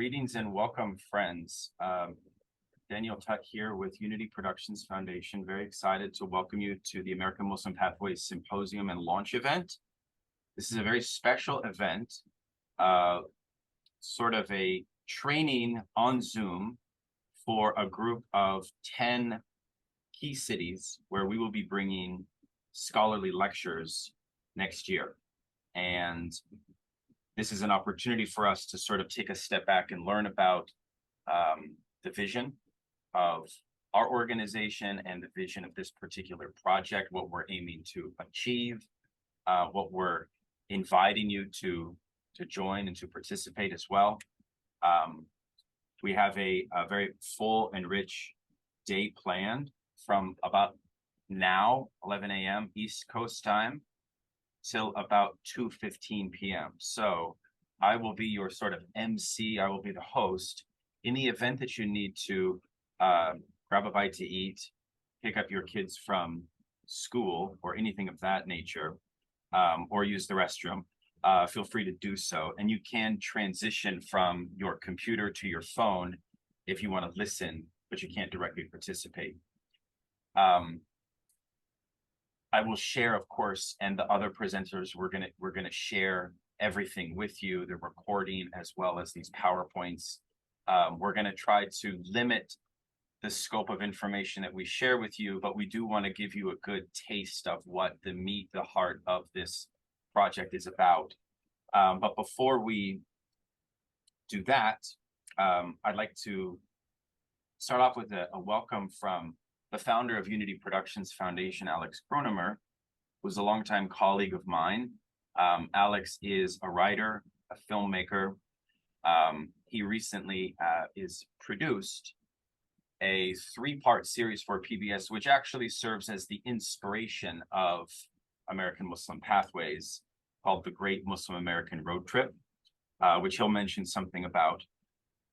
Greetings and welcome, friends. Daniel Tuck here with Unity Productions Foundation. Very excited to welcome you to the American Muslim Pathways Symposium and launch event. This is a very special event, sort of a training on Zoom for a group of 10 key cities where we will be bringing scholarly lectures next year. And this is an opportunity for us to sort of take a step back and learn about the vision of our organization and the vision of this particular project, what we're aiming to achieve, what we're inviting you to join and to participate as well. We have a very full and rich day planned from about now, 11 a.m. East Coast time, till about 2:15 p.m. So I will be your sort of MC. I will be the host. In the event that you need to grab a bite to eat, pick up your kids from school or anything of that nature, or use the restroom, feel free to do so. And you can transition from your computer to your phone if you want to listen, but you can't directly participate. I will share, of course, and the other presenters, we're gonna share everything with you, the recording as well as these PowerPoints. We're gonna try to limit the scope of information that we share with you, but we do want to give you a good taste of what the meat, the heart of this project is about. But before we do that, I'd like to start off with a welcome from the founder of Unity Productions Foundation, Alex Kronemer, who's a longtime colleague of mine. Alex is a writer, a filmmaker. He recently is produced a 3-part series for PBS, which actually serves as the inspiration of American Muslim Pathways, called The Great Muslim American Road Trip, which he'll mention something about.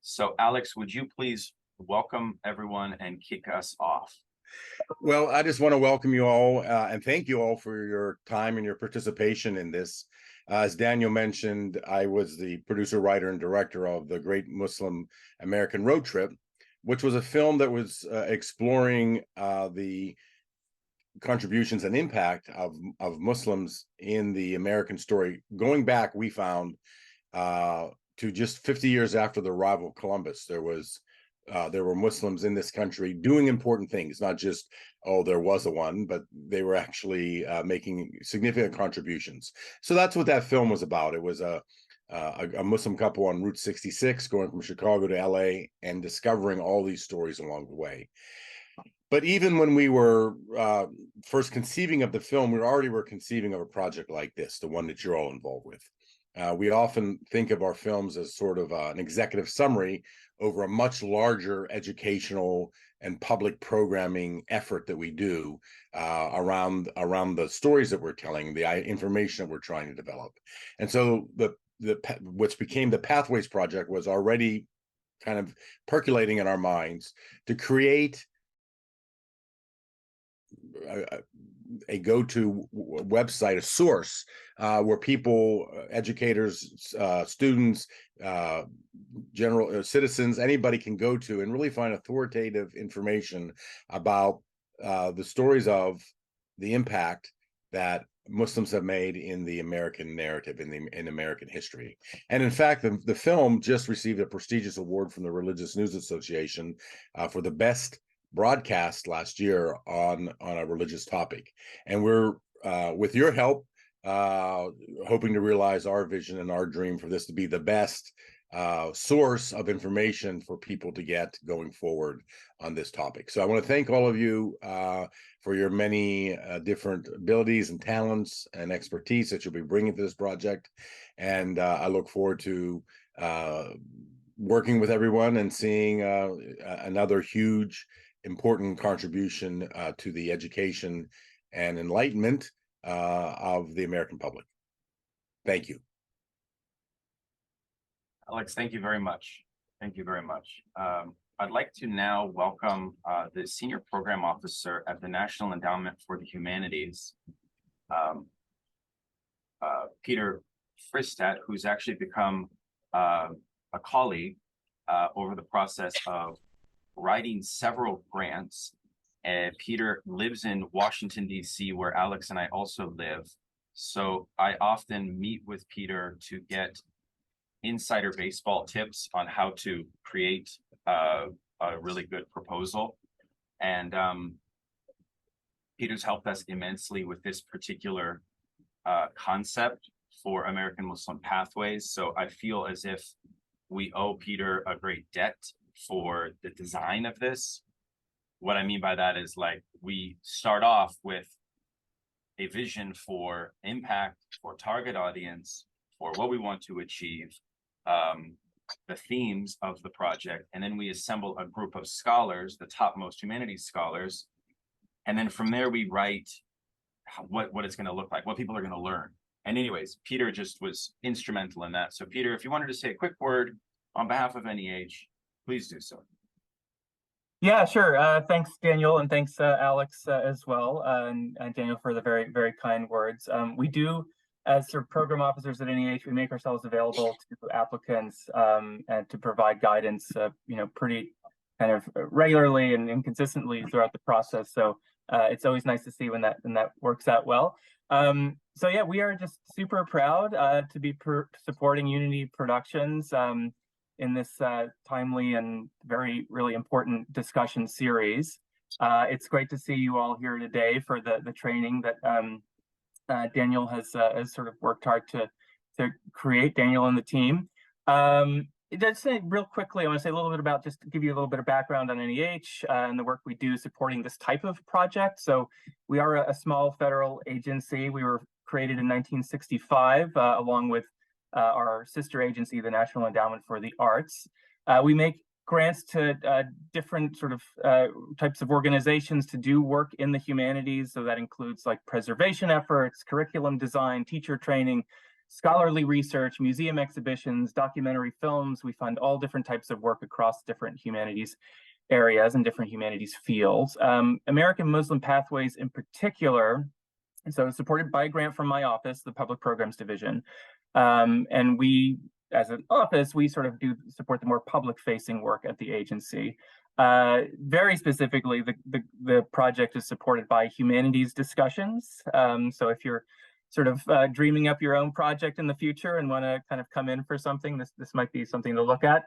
So Alex, would you please welcome everyone and kick us off? Well, I just want to welcome you all and thank you all for your time and your participation in this. As Daniel mentioned, I was the producer, writer, and director of The Great Muslim American Road Trip, which was a film that was exploring the contributions and impact of Muslims in the American story. Going back, we found to just 50 years after the arrival of Columbus, there were Muslims in this country doing important things, not just, oh, there was a one, but they were actually making significant contributions. So that's what that film was about. It was a Muslim couple on Route 66 going from Chicago to LA and discovering all these stories along the way. But even when we were first conceiving of the film, we already were conceiving of a project like this, the one that you're all involved with. We often think of our films as sort of an executive summary over a much larger educational and public programming effort that we do around the stories that we're telling, the information that we're trying to develop. And so which became the Pathways Project was already kind of percolating in our minds to create a go-to website, a source where people, educators, students, general citizens, anybody can go to and really find authoritative information about the stories of the impact that Muslims have made in the American narrative, in American history. And in fact, the film just received a prestigious award from the Religious News Association for the best broadcast last year on a religious topic. And we're with your help hoping to realize our vision and our dream for this to be the best source of information for people to get going forward on this topic. So I want to thank all of you for your many different abilities and talents and expertise that you'll be bringing to this project. And I look forward to working with everyone and seeing another huge important contribution to the education and enlightenment of the American public. Thank you. Alex, thank you very much. Thank you very much. I'd like to now welcome the Senior Program Officer at the National Endowment for the Humanities, Peter Fristedt, who's actually become a colleague over the process of writing several grants. Peter lives in Washington, D.C., where Alex and I also live. So I often meet with Peter to get insider baseball tips on how to create a really good proposal. And Peter's helped us immensely with this particular concept for American Muslim Pathways. So I feel as if we owe Peter a great debt for the design of this. What I mean by that is, like, we start off with a vision for impact, for target audience, for what we want to achieve, the themes of the project, and then we assemble a group of scholars, the topmost humanities scholars, and then from there we write what it's going to look like, what people are going to learn. And anyways, Peter just was instrumental in that. So Peter, if you wanted to say a quick word on behalf of NEH, please do so. Yeah, sure. Thanks, Daniel, and thanks, Alex, as well, and Daniel for the very, very kind words. We do, as sort of program officers at NEH, we make ourselves available to applicants and to provide guidance, pretty kind of regularly and consistently throughout the process. So it's always nice to see when that works out well. So yeah, we are just super proud to be supporting Unity Productions in this timely and really important discussion series. It's great to see you all here today for the training that Daniel has sort of worked hard to create, Daniel and the team. Just say real quickly, I want to say a little bit about, just to give you a little bit of background on NEH and the work we do supporting this type of project. So we are a small federal agency. We were created in 1965 along with our sister agency, the National Endowment for the Arts. We make grants to different sort of types of organizations to do work in the humanities. So that includes like preservation efforts, curriculum design, teacher training, scholarly research, museum exhibitions, documentary films. We fund all different types of work across different humanities areas and different humanities fields. American Muslim Pathways in particular, so it's supported by a grant from my office, the Public Programs Division. And we, as an office, we sort of do support the more public-facing work at the agency. Very specifically, the project is supported by humanities discussions. So if you're sort of dreaming up your own project in the future and want to kind of come in for something, this might be something to look at.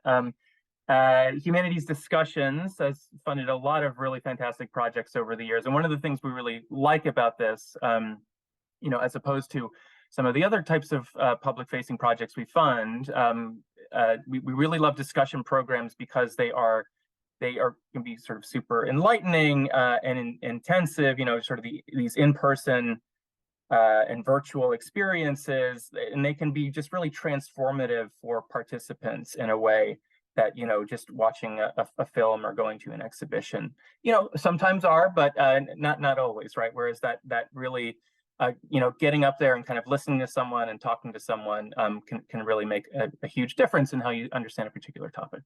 Humanities Discussions has funded a lot of really fantastic projects over the years. And one of the things we really like about this, as opposed to some of the other types of public-facing projects we fund, we really love discussion programs because they can be sort of super enlightening and intensive, sort of these in-person and virtual experiences, and they can be just really transformative for participants in a way that, just watching a film or going to an exhibition, sometimes are, but not always, right? Whereas that really, getting up there and kind of listening to someone and talking to someone can really make a huge difference in how you understand a particular topic.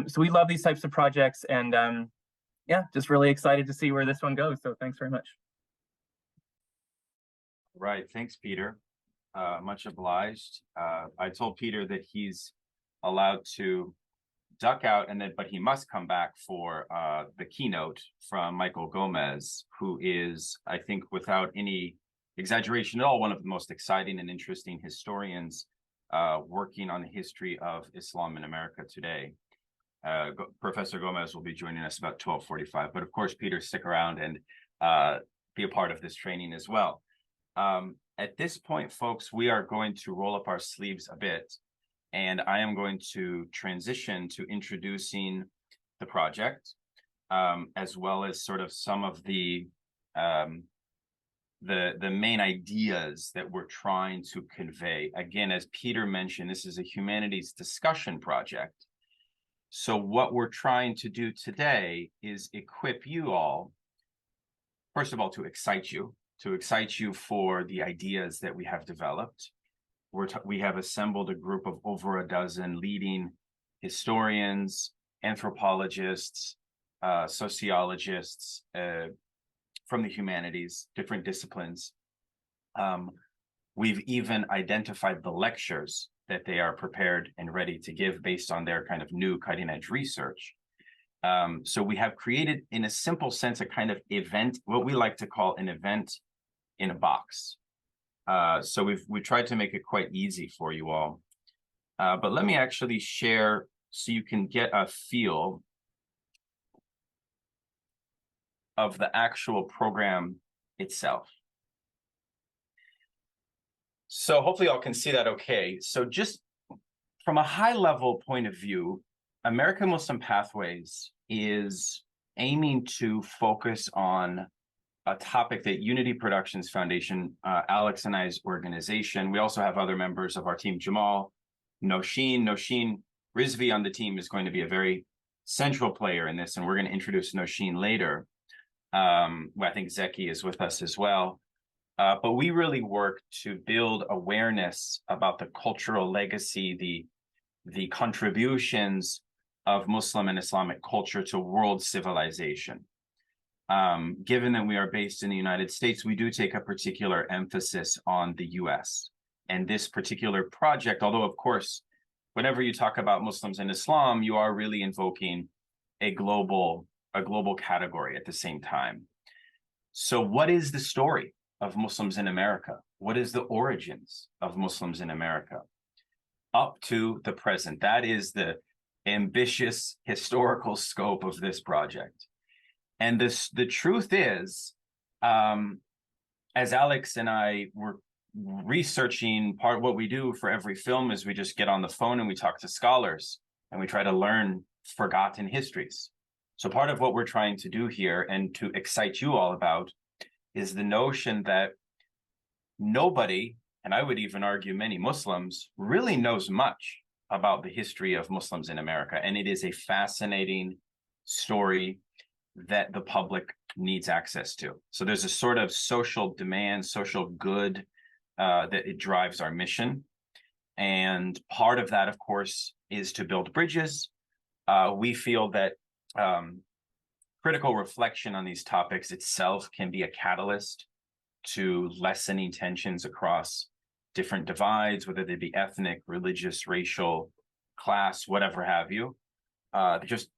So we love these types of projects, and yeah, just really excited to see where this one goes. So thanks very much. Right, thanks, Peter. Much obliged. I told Peter that he's allowed to duck out, but he must come back for the keynote from Michael Gomez, who is, I think, without any exaggeration at all, one of the most exciting and interesting historians working on the history of Islam in America today. Professor Gomez will be joining us about 12:45, but of course, Peter, stick around and be a part of this training as well. At this point, folks, we are going to roll up our sleeves a bit, and I am going to transition to introducing the project, as well as sort of some of the main ideas that we're trying to convey. Again, as Peter mentioned, this is a humanities discussion project. So what we're trying to do today is equip you all, first of all, to excite you for the ideas that we have developed. We have assembled a group of over a dozen leading historians, anthropologists, sociologists from the humanities, different disciplines. We've even identified the lectures that they are prepared and ready to give based on their kind of new cutting edge research. So we have created, in a simple sense, a kind of event, what we like to call an event in a box. So we tried to make it quite easy for you all. But let me actually share so you can get a feel of the actual program itself. So hopefully y'all can see that okay. So just from a high level point of view, American Muslim Pathways is aiming to focus on a topic that Unity Productions Foundation, Alex and I's organization. We also have other members of our team, Jamal, Noshin Rizvi on the team is going to be a very central player in this, and we're going to introduce Noshin later. I think Zeki is with us as well. But we really work to build awareness about the cultural legacy, the contributions of Muslim and Islamic culture to world civilization. Given that we are based in the United States, we do take a particular emphasis on the US. And this particular project, although of course, whenever you talk about Muslims and Islam, you are really invoking a global category at the same time. So what is the story of Muslims in America? What is the origins of Muslims in America up to the present? That is the ambitious historical scope of this project. And the truth is, as Alex and I were researching, part of what we do for every film is we just get on the phone and we talk to scholars and we try to learn forgotten histories. So part of what we're trying to do here and to excite you all about is the notion that nobody, and I would even argue many Muslims, really knows much about the history of Muslims in America. And it is a fascinating story that the public needs access to. So there's a sort of social demand, social good that it drives our mission. And part of that, of course, is to build bridges. We feel that critical reflection on these topics itself can be a catalyst to lessening tensions across different divides, whether they be ethnic, religious, racial, class, whatever have you. Just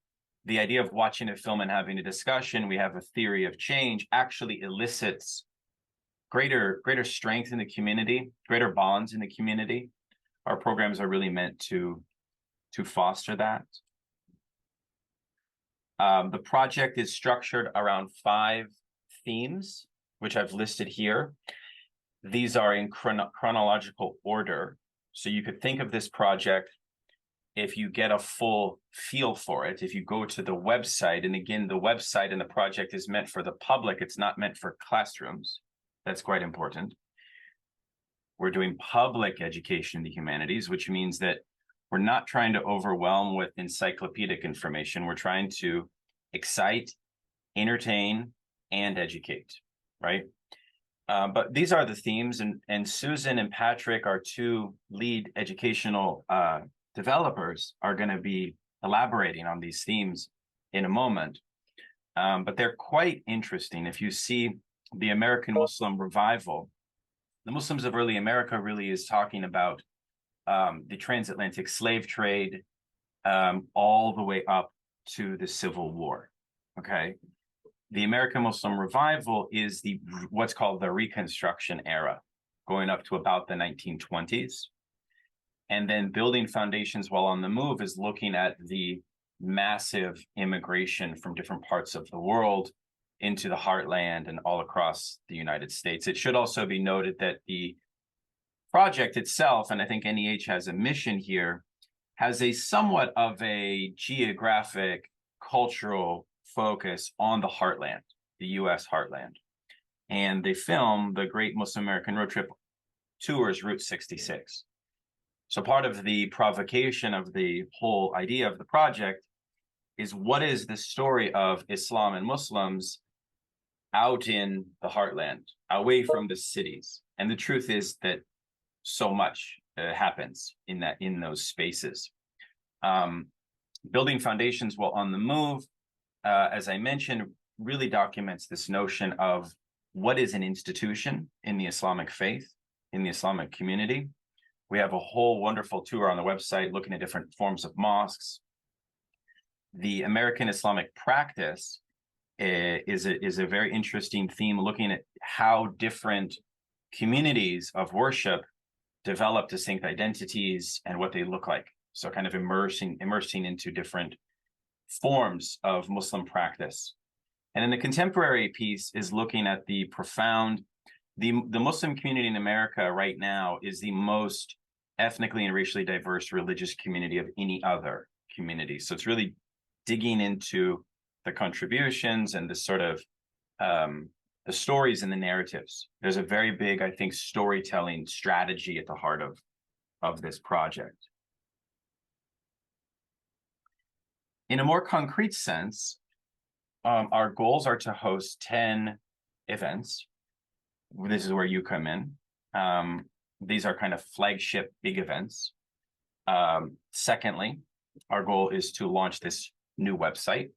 the idea of watching a film and having a discussion, we have a theory of change, actually elicits greater strength in the community, greater bonds in the community. Our programs are really meant to foster that. The project is structured around 5 themes, which I've listed here. These are in chronological order. So you could think of this project, if you get a full feel for it, if you go to the website, and again, the website and the project is meant for the public, it's not meant for classrooms. That's quite important. We're doing public education in the humanities, which means that we're not trying to overwhelm with encyclopedic information. We're trying to excite, entertain, and educate, right? But these are the themes, and Susan and Patrick, our 2 lead educational developers, are going to be elaborating on these themes in a moment. But they're quite interesting. If you see the American Muslim revival, the Muslims of early America really is talking about the transatlantic slave trade all the way up to the Civil War, okay? The American Muslim revival is what's called the Reconstruction era, going up to about the 1920s. And then building foundations while on the move is looking at the massive immigration from different parts of the world into the heartland and all across the United States. It should also be noted that the project itself, and I think NEH has a mission here, has a somewhat of a geographic, cultural focus on the heartland, the US heartland. And they film the Great Muslim American Road Trip tours Route 66. So part of the provocation of the whole idea of the project is, what is the story of Islam and Muslims out in the heartland, away from the cities? And the truth is that so much happens in those spaces. Building foundations while on the move, as I mentioned, really documents this notion of what is an institution in the Islamic faith, in the Islamic community. We have a whole wonderful tour on the website looking at different forms of mosques. The American Islamic practice is a very interesting theme, looking at how different communities of worship develop distinct identities and what they look like. So kind of immersing into different forms of Muslim practice. And then the contemporary piece is looking at the profound, the Muslim community in America right now is the most ethnically and racially diverse religious community of any other community. So it's really digging into the contributions and the sort of the stories and the narratives. There's a very big, I think, storytelling strategy at the heart of this project. In a more concrete sense, our goals are to host 10 events. This is where you come in. These are kind of flagship big events. Secondly, our goal is to launch this new website,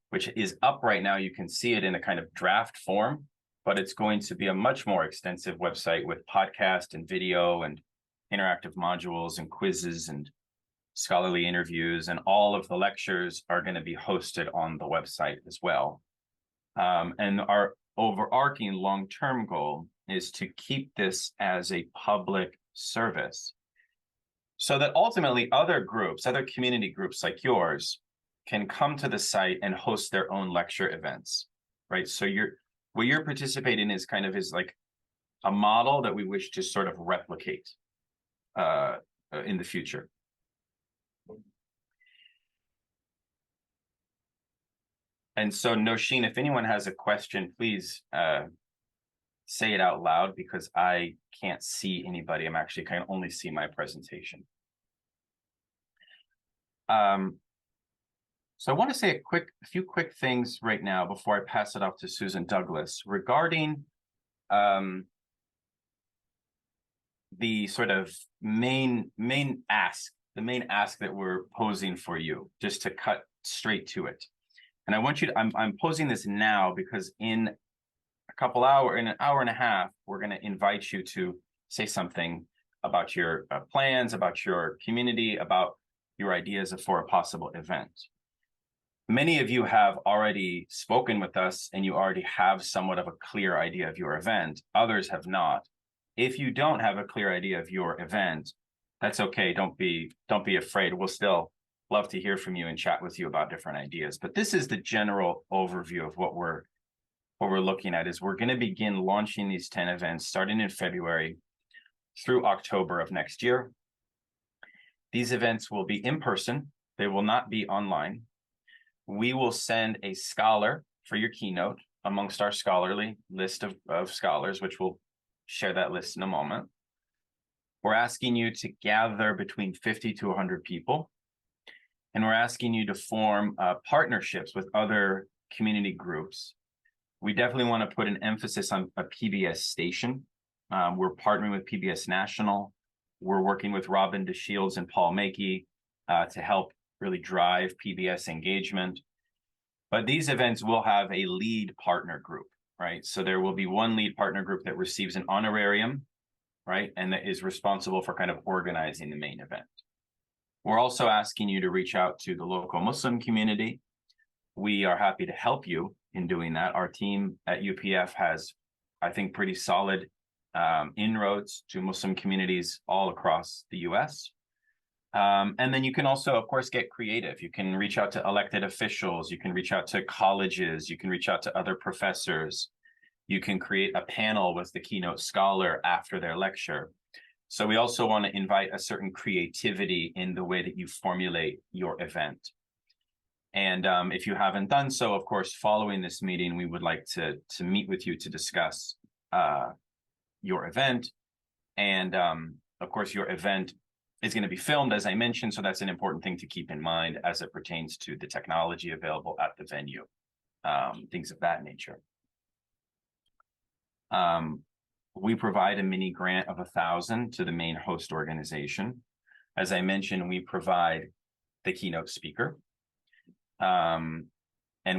which is up right now. You can see it in a kind of draft form, but it's going to be a much more extensive website with podcast and video and interactive modules and quizzes and scholarly interviews, and all of the lectures are going to be hosted on the website as well. And our overarching long-term goal is to keep this as a public service so that ultimately other groups, other community groups like yours, can come to the site and host their own lecture events, right? So what you're participating in is like a model that we wish to sort of replicate in the future. And so, Nosheen, if anyone has a question, please say it out loud, because I can't see anybody. I can only see my presentation. So I want to say a few quick things right now before I pass it off to Susan Douglas regarding the sort of main ask that we're posing for you, just to cut straight to it. And I want you to, I'm posing this now because in an hour and a half, we're going to invite you to say something about your plans, about your community, about your ideas for a possible event. Many of you have already spoken with us and you already have somewhat of a clear idea of your event. Others have not. If you don't have a clear idea of your event, that's okay. Don't be afraid. We'll still love to hear from you and chat with you about different ideas. But this is the general overview of what we're looking at. Is we're going to begin launching these 10 events starting in February through October of next year. These events will be in person. They will not be online. We will send a scholar for your keynote amongst our scholarly list of scholars, which we'll share that list in a moment. We're asking you to gather between 50 to 100 people. And we're asking you to form partnerships with other community groups. We definitely want to put an emphasis on a PBS station. We're partnering with PBS National. We're working with Robin DeShields and Paul Mackey to help really drive PBS engagement. But these events will have a lead partner group, right? So there will be one lead partner group that receives an honorarium, right? And that is responsible for kind of organizing the main event. We're also asking you to reach out to the local Muslim community. We are happy to help you in doing that. Our team at UPF has, I think, pretty solid inroads to Muslim communities all across the US. And then you can also, of course, get creative. You can reach out to elected officials. You can reach out to colleges. You can reach out to other professors. You can create a panel with the keynote scholar after their lecture. So we also want to invite a certain creativity in the way that you formulate your event. And if you haven't done so, of course, following this meeting, we would like to meet with you to discuss your event. And of course, your event is going to be filmed, as I mentioned. So that's an important thing to keep in mind as it pertains to the technology available at the venue, things of that nature. We provide a mini grant of $1,000 to the main host organization. As I mentioned, we provide the keynote speaker, and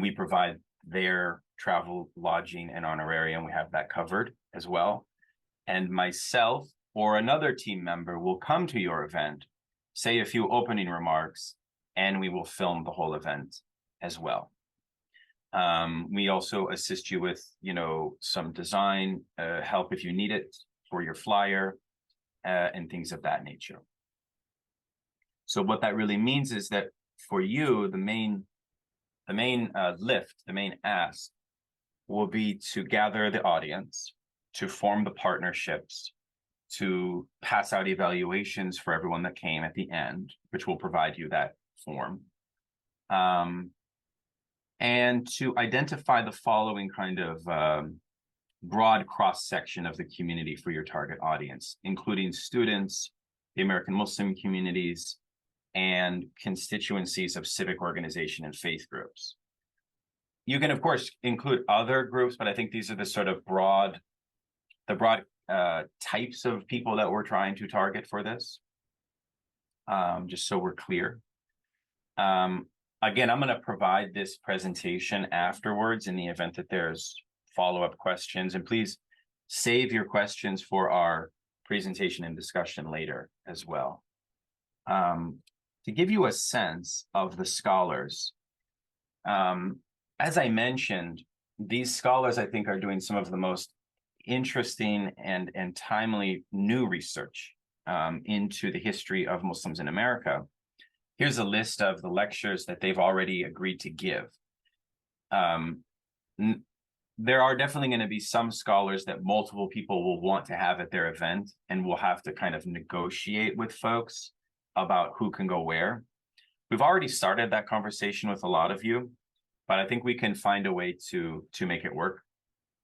we provide their travel, lodging, and honorarium. We have that covered as well. And myself or another team member will come to your event, say a few opening remarks, and we will film the whole event as well. We also assist you with, some design help if you need it for your flyer and things of that nature. So what that really means is that for you, the main lift, the main ask will be to gather the audience, to form the partnerships, to pass out evaluations for everyone that came at the end, which will provide you that form. And to identify the following kind of broad cross-section of the community for your target audience, including students, the American Muslim communities, and constituencies of civic organization and faith groups. You can, of course, include other groups, but I think these are the sort of broad types of people that we're trying to target for this, just so we're clear. Again, I'm going to provide this presentation afterwards in the event that there's follow-up questions, and please save your questions for our presentation and discussion later as well. To give you a sense of the scholars, as I mentioned, these scholars, I think, are doing some of the most interesting and timely new research into the history of Muslims in America. Here's a list of the lectures that they've already agreed to give. There are definitely going to be some scholars that multiple people will want to have at their event, and we'll have to kind of negotiate with folks about who can go where. We've already started that conversation with a lot of you, but I think we can find a way to make it work.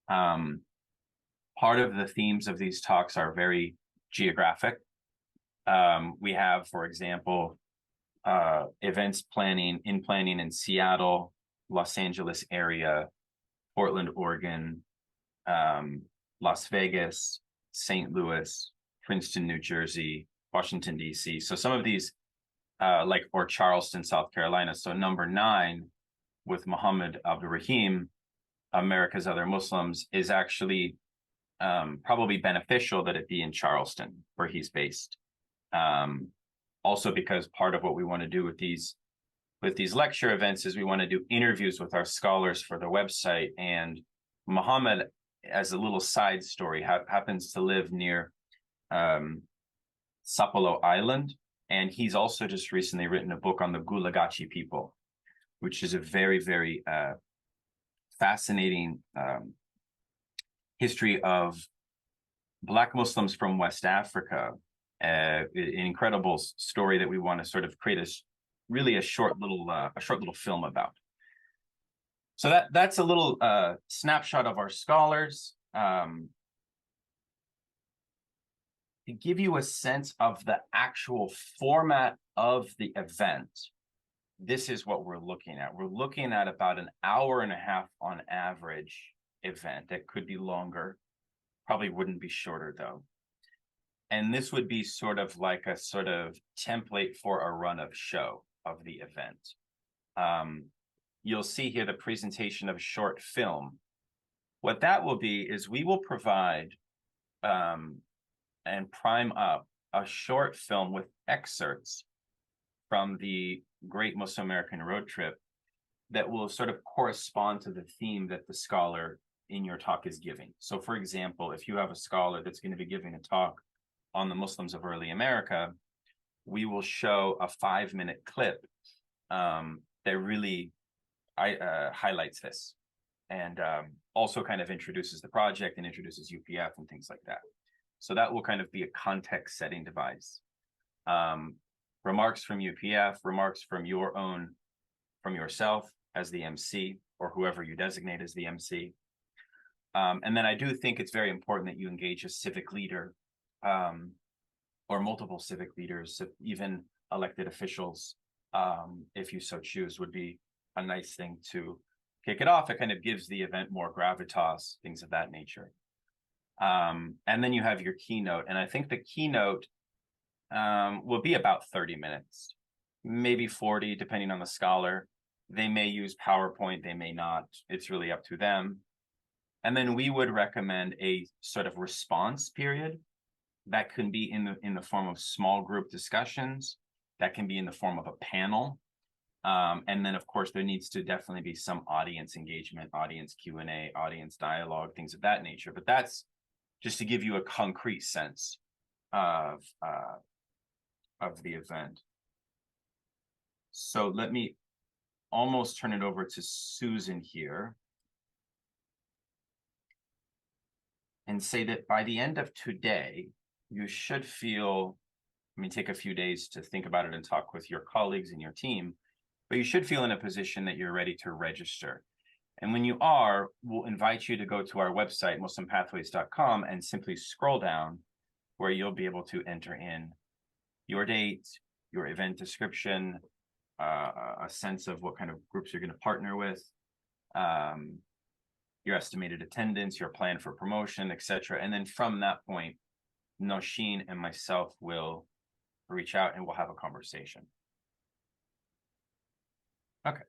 Part of the themes of these talks are very geographic. We have, for example, events planning in Seattle, Los Angeles area, Portland, Oregon, Las Vegas, St. Louis, Princeton, New Jersey, Washington, D.C. So some of these, or Charleston, South Carolina. So number 9 with Muhammad Abdul Rahim, America's Other Muslims, is actually probably beneficial that it be in Charleston, where he's based. Also because part of what we want to do with these lecture events is we want to do interviews with our scholars for the website. And Muhammad, as a little side story, happens to live near Sapelo Island. And he's also just recently written a book on the Gulagachi people, which is a very, very fascinating history of Black Muslims from West Africa. An incredible story that we want to sort of create a short little film about. So that's a little snapshot of our scholars. To give you a sense of the actual format of the event, this is what we're looking at. We're looking at about an hour and a half on average event. That could be longer, probably wouldn't be shorter though. And this would be sort of like a sort of template for a run of show of the event. You'll see here the presentation of short film. What that will be is we will provide and prime up a short film with excerpts from the Great Muslim American Road Trip that will sort of correspond to the theme that the scholar in your talk is giving. So for example, if you have a scholar that's going to be giving a talk on the Muslims of early America, we will show a 5-minute clip that really highlights this, and also kind of introduces the project and introduces UPF and things like that. So that will kind of be a context setting device. Remarks from UPF, remarks from yourself as the MC, or whoever you designate as the MC. And then I do think it's very important that you engage a civic leader, or multiple civic leaders, even elected officials, if you so choose, would be a nice thing to kick it off. It kind of gives the event more gravitas, things of that nature. And then you have your keynote. And I think the keynote will be about 30 minutes, maybe 40, depending on the scholar. They may use PowerPoint, they may not. It's really up to them. And then we would recommend a sort of response period That can be in the form of small group discussions. That can be in the form of a panel. And then, of course, there needs to definitely be some audience engagement, audience Q&A, audience dialogue, things of that nature. But that's just to give you a concrete sense of the event. So let me almost turn it over to Susan here and say that by the end of today, you should feel, take a few days to think about it and talk with your colleagues and your team, but you should feel in a position that you're ready to register. And when you are, we'll invite you to go to our website, muslimpathways.com, and simply scroll down where you'll be able to enter in your date, your event description, a sense of what kind of groups you're going to partner with, your estimated attendance, your plan for promotion, etc. And then from that point, Nosheen and myself will reach out and we'll have a conversation. Okay.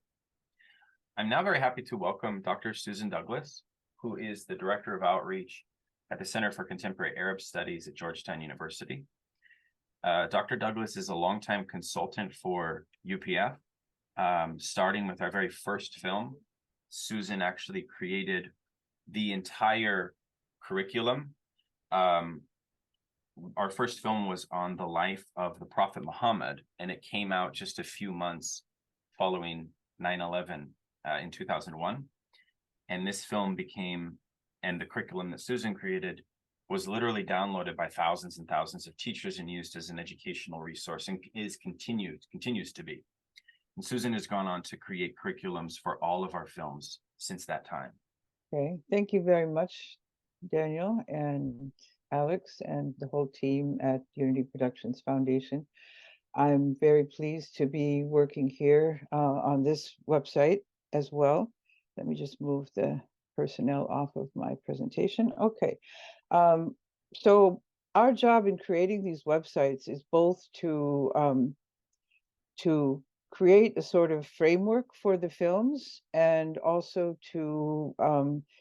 I'm now very happy to welcome Dr. Susan Douglas, who is the Director of Outreach at the Center for Contemporary Arab Studies at Georgetown University. Dr. Douglas is a longtime consultant for UPF, starting with our very first film. Susan actually created the entire curriculum. Our first film was on the life of the Prophet Muhammad, and it came out just a few months following 9/11 in 2001. And this film became, and the curriculum that Susan created was literally downloaded by thousands and thousands of teachers and used as an educational resource, and continues to be. And Susan has gone on to create curriculums for all of our films since that time. Okay, thank you very much, Daniel and Alex and the whole team at Unity Productions Foundation. I'm very pleased to be working here on this website as well. Let me just move the personnel off of my presentation. Okay, so our job in creating these websites is both to create a sort of framework for the films and also to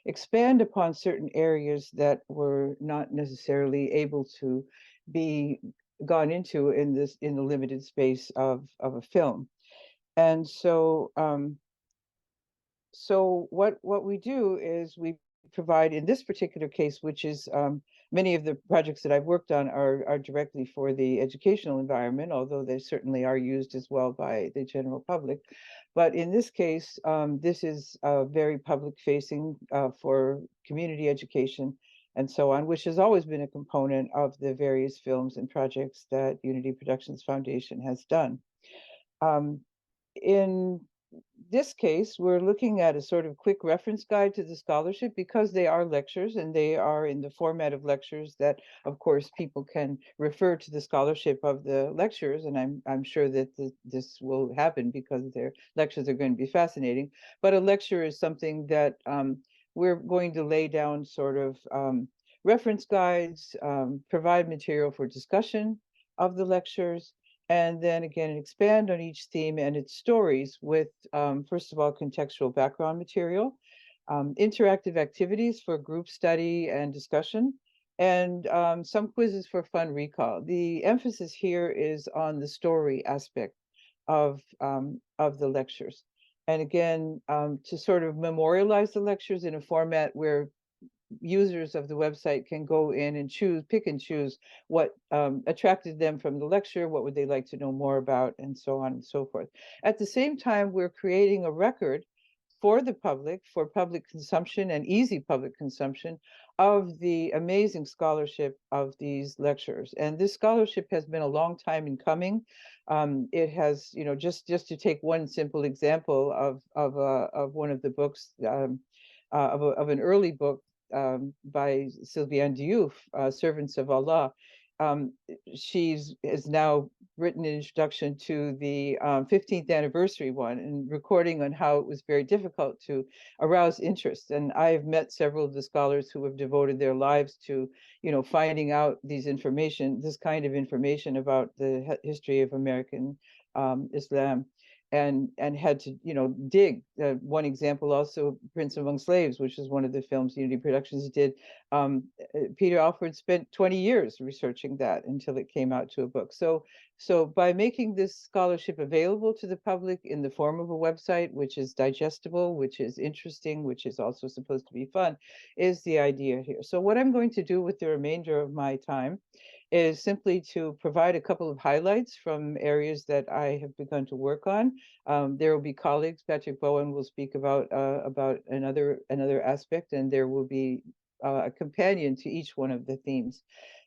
expand upon certain areas that were not necessarily able to be gone into in the limited space of a film. And so so what we do is we provide, in this particular case, which is many of the projects that I've worked on are directly for the educational environment, although they certainly are used as well by the general public. But in this case, this is very public facing for community education and so on, which has always been a component of the various films and projects that Unity Productions Foundation has done. In this case, we're looking at a sort of quick reference guide to the scholarship because they are lectures and they are in the format of lectures that, of course, people can refer to the scholarship of the lectures. And I'm sure that this will happen because their lectures are going to be fascinating. But a lecture is something that we're going to lay down sort of reference guides, provide material for discussion of the lectures, and then again expand on each theme and its stories with, first of all, contextual background material, interactive activities for group study and discussion, and some quizzes for fun recall. The emphasis here is on the story aspect of the lectures. And again, to sort of memorialize the lectures in a format where users of the website can go in and pick and choose what attracted them from the lecture, what would they like to know more about, and so on and so forth. At the same time, we're creating a record for the public, for public consumption and easy public consumption of the amazing scholarship of these lectures. And this scholarship has been a long time in coming. It has, just to take one simple example of one of the books, of an early book by Sylviane Diouf, Servants of Allah. She has now written an introduction to the 15th anniversary one and recording on how it was very difficult to arouse interest. And I have met several of the scholars who have devoted their lives to, finding out this kind of information about the history of American Islam. and had to, dig. One example also, Prince Among Slaves, which is one of the films Unity Productions did. Peter Alford spent 20 years researching that until it came out to a book. So by making this scholarship available to the public in the form of a website, which is digestible, which is interesting, which is also supposed to be fun, is the idea here. So what I'm going to do with the remainder of my time is simply to provide a couple of highlights from areas that I have begun to work on. There will be colleagues. Patrick Bowen will speak about another aspect, and there will be a companion to each one of the themes.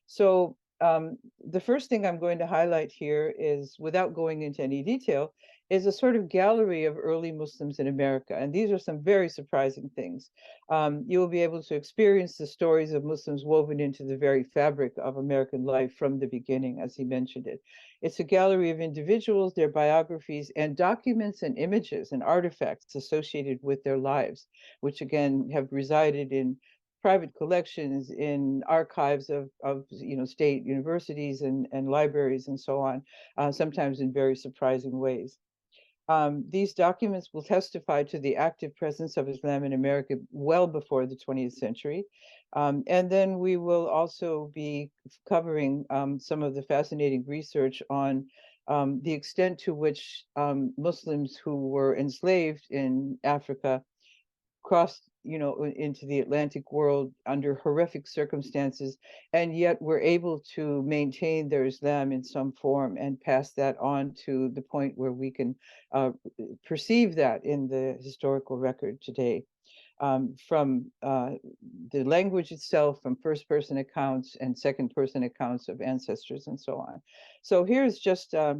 So the first thing I'm going to highlight here is, without going into any detail, is a sort of gallery of early Muslims in America. And these are some very surprising things. You will be able to experience the stories of Muslims woven into the very fabric of American life from the beginning, as he mentioned it. It's a gallery of individuals, their biographies, and documents and images and artifacts associated with their lives, which again have resided in private collections, in archives of state universities and libraries and so on, sometimes in very surprising ways. These documents will testify to the active presence of Islam in America well before the 20th century. And then we will also be covering some of the fascinating research on the extent to which Muslims who were enslaved in Africa crossed into the Atlantic world under horrific circumstances, and yet were able to maintain their Islam in some form and pass that on to the point where we can perceive that in the historical record today. From the language itself, from first-person accounts and second-person accounts of ancestors and so on. So here's just a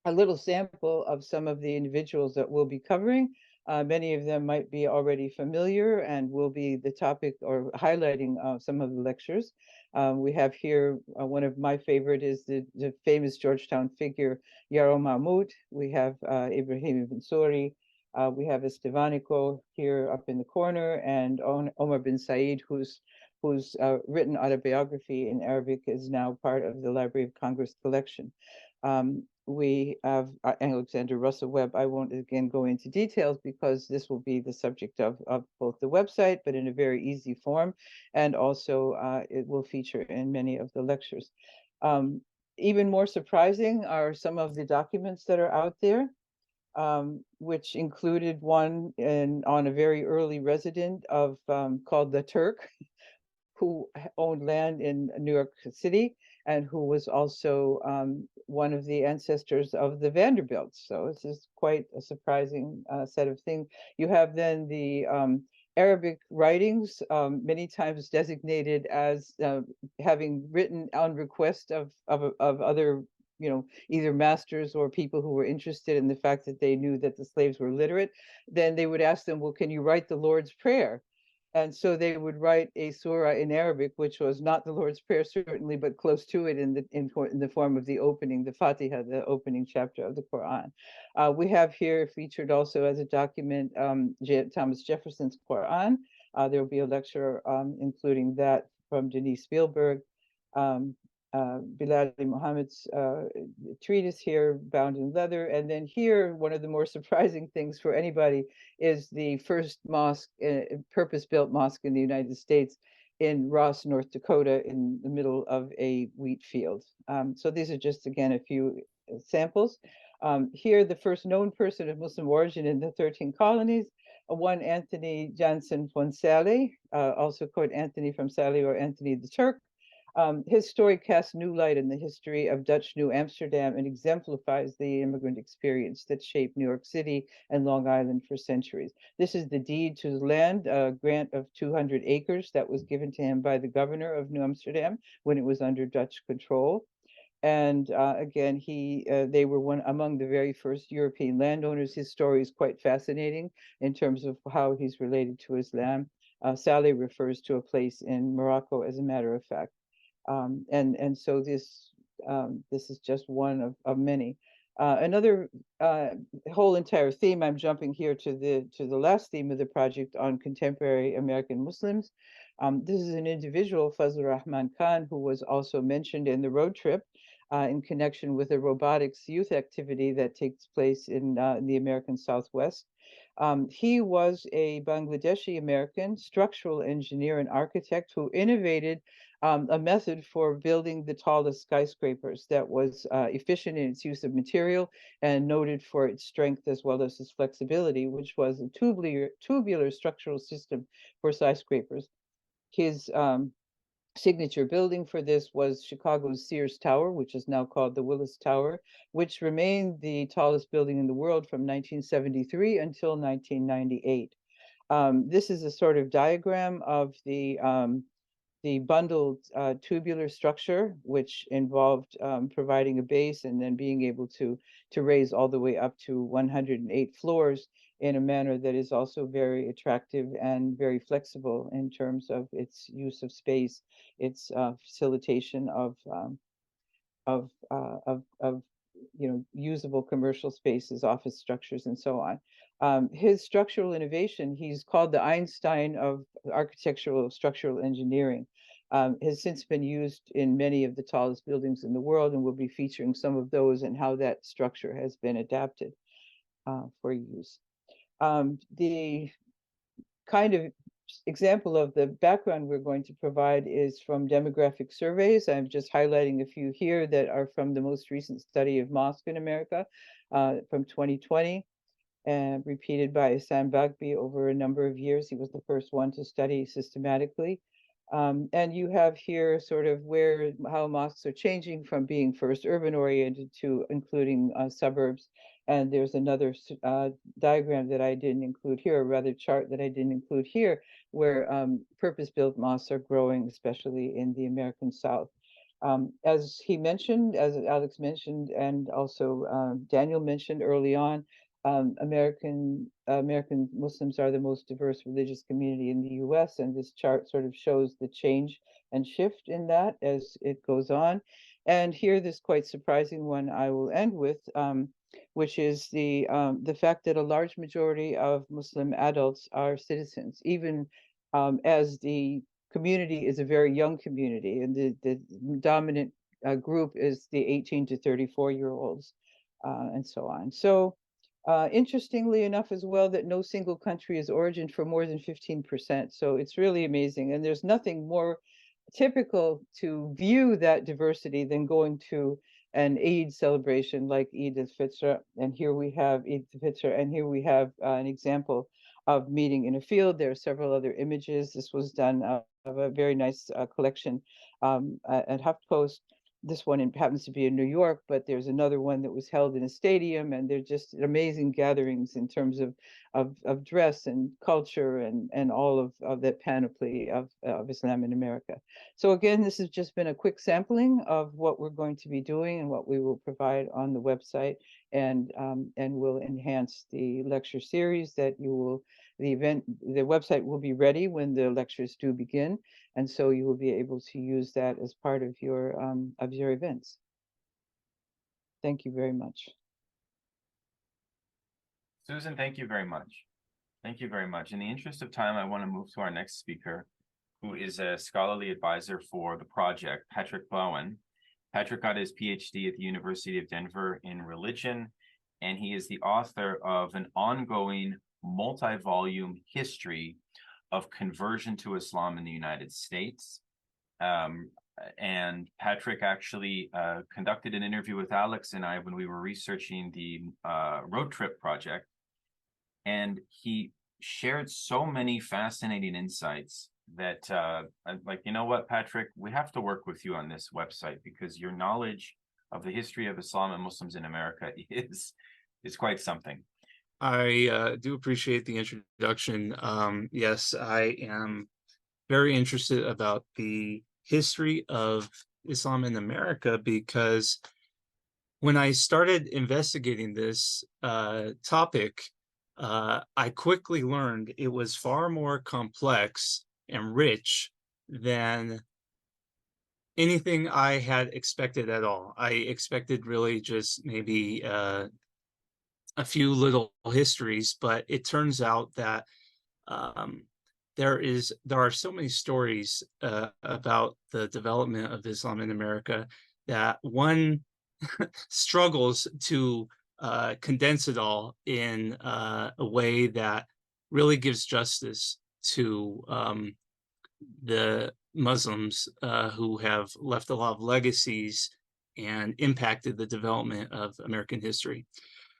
little sample of some of the individuals that we'll be covering. Many of them might be already familiar and will be the topic or highlighting some of the lectures. We have here, one of my favorite is the famous Georgetown figure, Yaro Mahmoud. We have Ibrahim Ibn Sori. We have Estevanico here up in the corner, and Omar bin Said, whose written autobiography in Arabic is now part of the Library of Congress collection. We have Alexander Russell Webb. I won't again go into details because this will be the subject of both the website, but in a very easy form, and also it will feature in many of the lectures. Even more surprising are some of the documents that are out there, which included one on a very early resident of called the Turk, who owned land in New York City, and who was also one of the ancestors of the Vanderbilts. So this is quite a surprising set of things. You have then the Arabic writings, many times designated as having written on request of other, either masters or people who were interested in the fact that they knew that the slaves were literate. Then they would ask them, well, can you write the Lord's Prayer? And so they would write a surah in Arabic, which was not the Lord's Prayer, certainly, but close to it in the form of the opening, the Fatiha, the opening chapter of the Quran. We have here featured also as a document Thomas Jefferson's Quran. There will be a lecture including that from Denise Spielberg. Bilal Muhammad's treatise here, bound in leather. And then here, one of the more surprising things for anybody is the first mosque, purpose-built mosque in the United States in Ross, North Dakota, in the middle of a wheat field. So these are just, again, a few samples. Here, the first known person of Muslim origin in the 13 colonies, one Anthony Jansen von Sale, also called Anthony from Sale or Anthony the Turk. His story casts new light in the history of Dutch New Amsterdam and exemplifies the immigrant experience that shaped New York City and Long Island for centuries. This is the deed to the land, a grant of 200 acres that was given to him by the governor of New Amsterdam when it was under Dutch control. And again, they were among the very first European landowners. His story is quite fascinating in terms of how he's related to Islam. Saleh refers to a place in Morocco, as a matter of fact. And so this is just one of many. Another whole entire theme, I'm jumping here to the last theme of the project on contemporary American Muslims. This is an individual, Fazlur Rahman Khan, who was also mentioned in the road trip. in connection with a robotics youth activity that takes place in the American Southwest. He was a Bangladeshi American structural engineer and architect who innovated a method for building the tallest skyscrapers that was efficient in its use of material and noted for its strength as well as its flexibility, which was a tubular structural system for skyscrapers. His signature building for this was Chicago's Sears Tower, which is now called the Willis Tower, which remained the tallest building in the world from 1973 until 1998. This is a sort of diagram of the bundled tubular structure, which involved providing a base and then being able to raise all the way up to 108 floors in a manner that is also very attractive and very flexible in terms of its use of space, its facilitation of usable commercial spaces, office structures, and so on. His structural innovation, he's called the Einstein of architectural structural engineering, has since been used in many of the tallest buildings in the world, and we'll be featuring some of those and how that structure has been adapted for use. The kind of example of the background we're going to provide is from demographic surveys. I'm just highlighting a few here that are from the most recent study of mosque in America from 2020, and repeated by Sam Bagby over a number of years. He was the first one to study systematically. And you have here sort of how mosques are changing from being first urban oriented to including suburbs. And there's another diagram that I didn't include here, or rather chart that I didn't include here, where purpose-built mosques are growing, especially in the American South. As he mentioned, as Alex mentioned, and also Daniel mentioned early on, American Muslims are the most diverse religious community in the U.S., and this chart sort of shows the change and shift in that as it goes on. And here, this quite surprising one I will end with, which is the fact that a large majority of Muslim adults are citizens, even as the community is a very young community, and the dominant group is the 18 to 34-year-olds, and so on. So interestingly enough as well, that no single country is origin for more than 15%. So it's really amazing. And there's nothing more typical to view that diversity than going to an Eid celebration like Eid al-Fitr. And here we have Eid al-Fitr, and here we have an example of meeting in a field. There are several other images. This was done of a very nice collection at HuffPost. This one happens to be in New York, but there's another one that was held in a stadium, and they're just amazing gatherings in terms of dress and culture and all of that panoply of Islam in America. So again, this has just been a quick sampling of what we're going to be doing and what we will provide on the website, and will enhance the lecture series that you will. The website will be ready when the lectures do begin, and so you will be able to use that as part of your events. Thank you very much. Susan, thank you very much. Thank you very much. In the interest of time, I want to move to our next speaker, who is a scholarly advisor for the project, Patrick Bowen. Patrick got his PhD at the University of Denver in religion, and he is the author of an ongoing multi-volume history of conversion to Islam in the United States. And Patrick actually conducted an interview with Alex and I when we were researching the road trip project. And he shared so many fascinating insights that I'm like, you know what, Patrick, we have to work with you on this website, because your knowledge of the history of Islam and Muslims in America is quite something. I do appreciate the introduction. Yes, I am very interested about the history of Islam in America, because when I started investigating this topic, I quickly learned it was far more complex and rich than anything I had expected at all. I expected really just maybe a few little histories, but it turns out that there are so many stories about the development of Islam in America that one struggles to condense it all in a way that really gives justice to the Muslims who have left a lot of legacies and impacted the development of American history.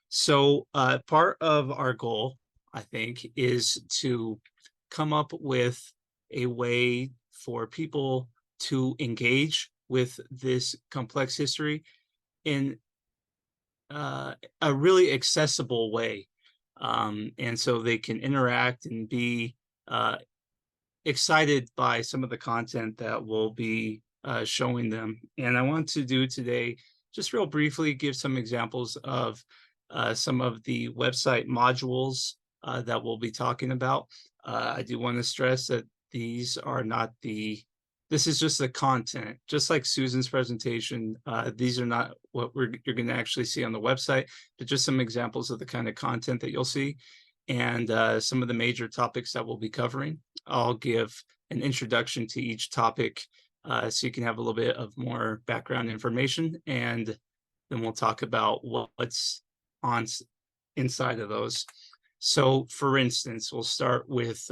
So part of our goal, I think, is to come up with a way for people to engage with this complex history in a really accessible way. And so they can interact and be excited by some of the content that we'll be showing them. And I want to do today, just real briefly, give some examples of some of the website modules that we'll be talking about. I do want to stress that these are not this is just the content, just like Susan's presentation. These are not what you're going to actually see on the website, but just some examples of the kind of content that you'll see and some of the major topics that we'll be covering. I'll give an introduction to each topic so you can have a little bit of more background information, and then we'll talk about what's on inside of those. So for instance, we'll start with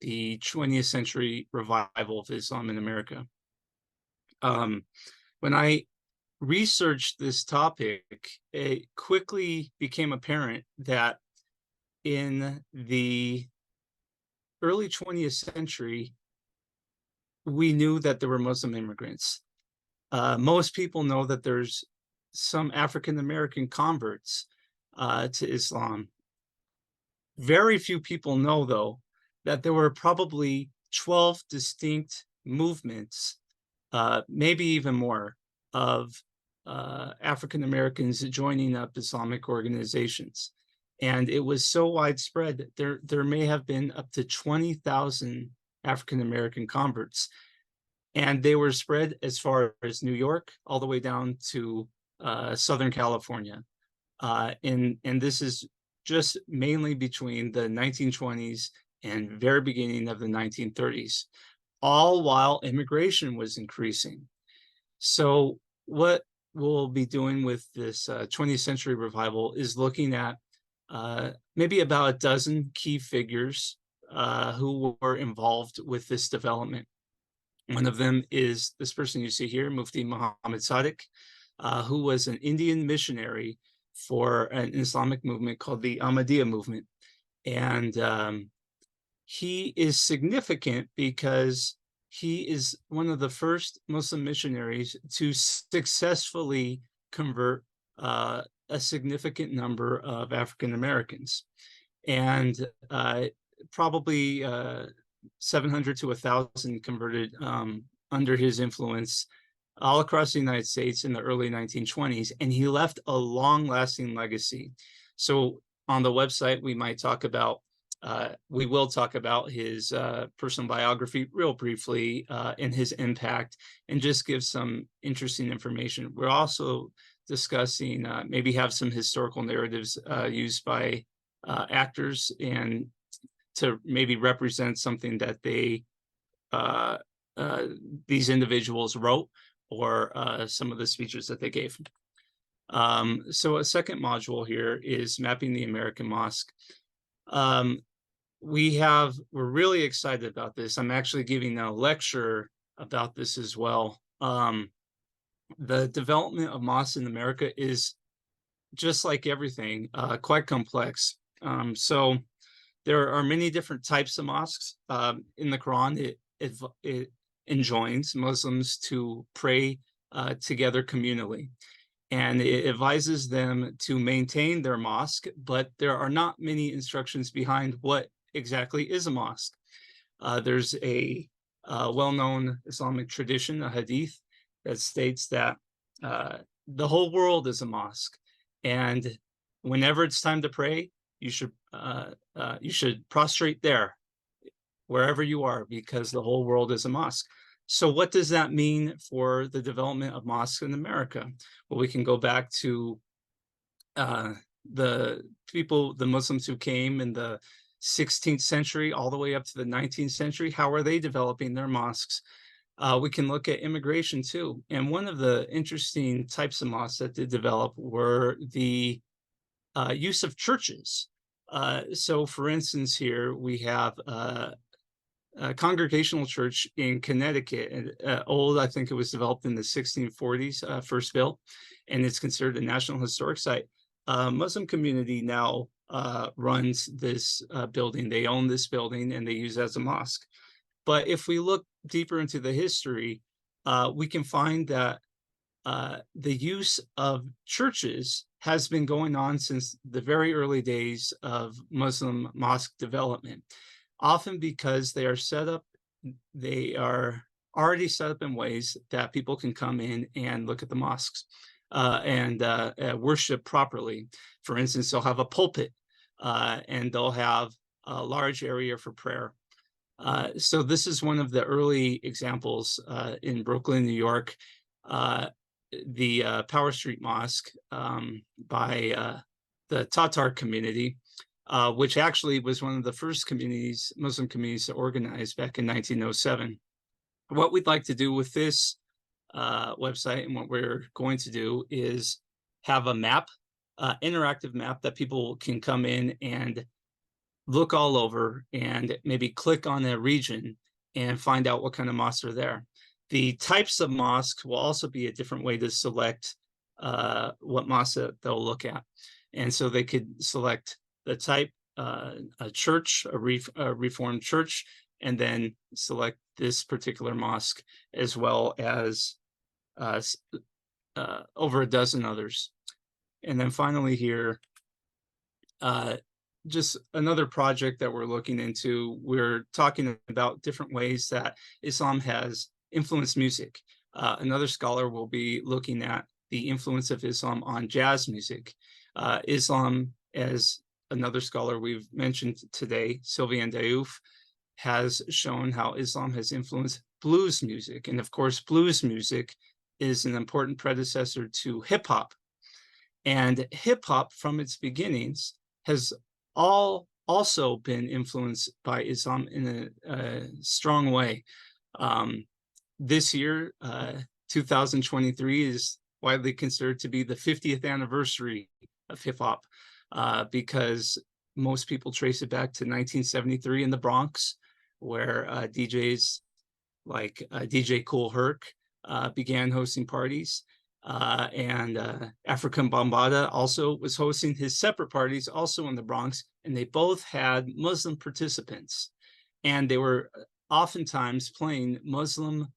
the 20th century revival of Islam in America. When I researched this topic, it quickly became apparent that in the early 20th century, we knew that there were Muslim immigrants. Most people know that there's some African-American converts to Islam. Very few people know, though, that there were probably 12 distinct movements, maybe even more, of African-Americans joining up Islamic organizations. And it was so widespread that there may have been up to 20,000 African-American converts. And they were spread as far as New York, all the way down to Southern California. And this is just mainly between the 1920s and very beginning of the 1930s, all while immigration was increasing. So what we'll be doing with this 20th century revival is looking at maybe about a dozen key figures who were involved with this development. One of them is this person you see here, Mufti Muhammad Sadiq, who was an Indian missionary for an Islamic movement called the Ahmadiyya movement. And he is significant because he is one of the first Muslim missionaries to successfully convert a significant number of African Americans. And probably 700 to 1,000 converted under his influence all across the United States in the early 1920s, and he left a long-lasting legacy. So on the website, we will talk about his personal biography real briefly and his impact, and just give some interesting information. We're also discussing maybe have some historical narratives used by actors and to maybe represent something that these individuals wrote or some of the speeches that they gave. So a second module here is mapping the American mosque. We're really excited about this. I'm actually giving a lecture about this as well. The development of mosques in America is, just like everything, quite complex. So there are many different types of mosques. In the Quran, it enjoins Muslims to pray together communally, and it advises them to maintain their mosque, but there are not many instructions behind what exactly is a mosque. There's a well-known Islamic tradition, a hadith, that states that the whole world is a mosque, and whenever it's time to pray, you should prostrate there, wherever you are, because the whole world is a mosque. So what does that mean for the development of mosques in America? Well, we can go back to the Muslims who came in the 16th century all the way up to the 19th century. How are they developing their mosques? We can look at immigration too. And one of the interesting types of mosques that did develop were the use of churches. So for instance, here we have a congregational church in Connecticut, old, I think it was developed in the 1640s, first built, and it's considered a National Historic Site. Muslim community now runs this building. They own this building and they use it as a mosque. But if we look deeper into the history, we can find that the use of churches has been going on since the very early days of Muslim mosque development, often because they are set up, they are already set up in ways that people can come in and look at the mosques and worship properly. For instance, they'll have a pulpit and they'll have a large area for prayer. So this is one of the early examples in Brooklyn, New York, the Power Street Mosque by the Tatar community, which actually was one of the first communities, Muslim communities, to organize back in 1907. What we'd like to do with this website and what we're going to do is have a map, interactive map that people can come in and look all over and maybe click on a region and find out what kind of mosques are there. The types of mosques will also be a different way to select what mosque they'll look at. And so they could select the type, a church, a Reformed church, and then select this particular mosque, as well as over a dozen others. And then finally here, just another project that we're looking into. We're talking about different ways that Islam has influenced music. Another scholar will be looking at the influence of Islam on jazz music. Islam, as another scholar we've mentioned today, Sylviane Diouf, has shown how Islam has influenced blues music. And of course, blues music is an important predecessor to hip hop. And hip hop from its beginnings has also been influenced by Islam in a strong way. This year, 2023, is widely considered to be the 50th anniversary of hip hop because most people trace it back to 1973 in the Bronx, where DJs like DJ Kool Herc began hosting parties. And African Bambaataa also was hosting his separate parties also in the Bronx, and they both had Muslim participants. And they were oftentimes playing Muslim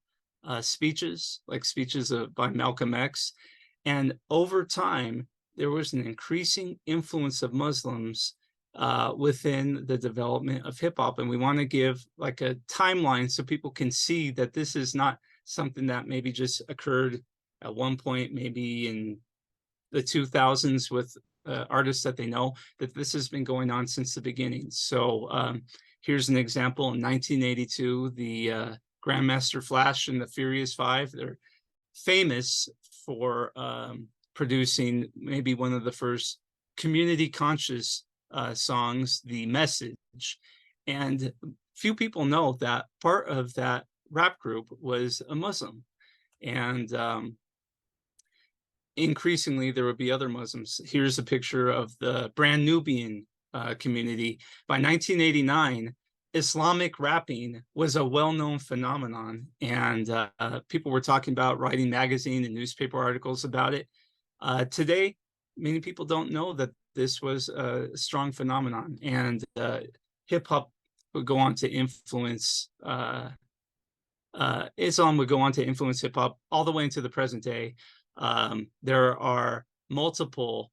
speeches, like speeches by Malcolm X. And over time, there was an increasing influence of Muslims within the development of hip hop. And we want to give like a timeline so people can see that this is not something that maybe just occurred at one point, maybe in the 2000s with artists that they know, that this has been going on since the beginning. So here's an example. In 1982, the Grandmaster Flash and the Furious Five, they're famous for producing maybe one of the first community conscious songs, The Message. And few people know that part of that rap group was a Muslim. And increasingly, there would be other Muslims. Here's a picture of the Brand Nubian community. By 1989, Islamic rapping was a well-known phenomenon, and people were talking about writing magazine and newspaper articles about it. Today, many people don't know that this was a strong phenomenon, and hip-hop would go on to influence, Islam would go on to influence hip-hop all the way into the present day. There are multiple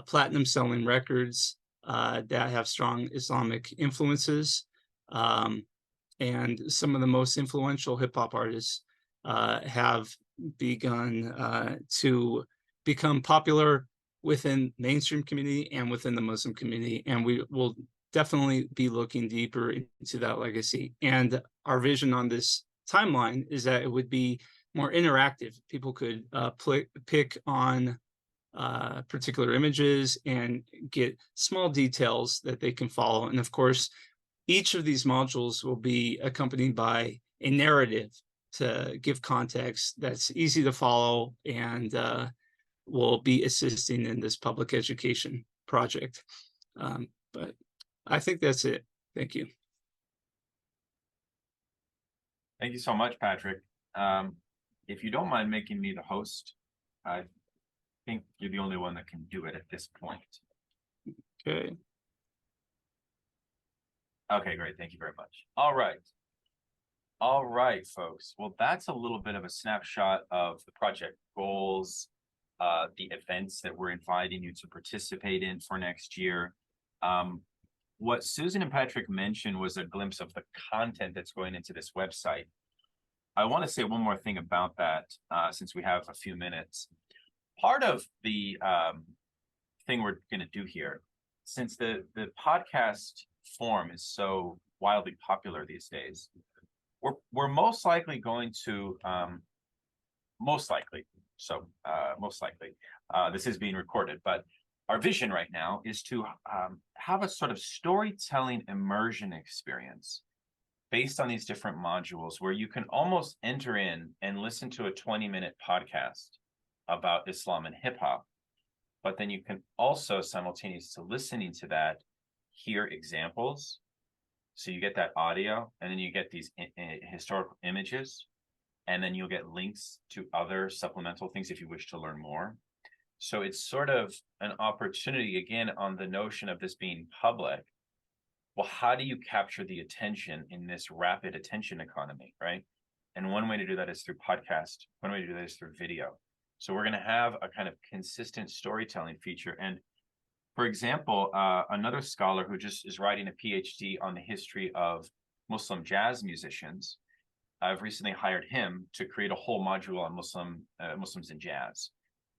platinum-selling records that have strong Islamic influences. And some of the most influential hip-hop artists have begun to become popular within mainstream community and within the Muslim community. And we will definitely be looking deeper into that legacy. And our vision on this timeline is that it would be more interactive. People could pick on particular images and get small details that they can follow. And of course, each of these modules will be accompanied by a narrative. to give context that's easy to follow and will be assisting in this public education project. But I think that's it. Thank you. Thank you so much, Patrick. If you don't mind making me the host, I think you're the only one that can do it at this point. Okay. Okay, great. Thank you very much. All right. All right, folks. Well, that's a little bit of a snapshot of the project goals, the events that we're inviting you to participate in for next year. What Susan and Patrick mentioned was a glimpse of the content that's going into this website. I want to say one more thing about that, since we have a few minutes. Part of the thing we're going to do here, since the podcast form is so wildly popular these days, we're most likely going to most likely this is being recorded, but our vision right now is to have a sort of storytelling immersion experience based on these different modules where you can almost enter in and listen to a 20-minute podcast about Islam and hip hop, but then you can also, simultaneous to listening to that, hear examples. So you get that audio, and then you get these historical images, and then you'll get links to other supplemental things if you wish to learn more. So it's sort of an opportunity, again, on the notion of this being public. Well, how do you capture the attention in this rapid attention economy, right? And one way to do that is through podcast. One way to do that is through video. So we're going to have a kind of consistent storytelling feature. And for example, another scholar who just is writing a PhD on the history of Muslim jazz musicians, I've recently hired him to create a whole module on Muslims in jazz.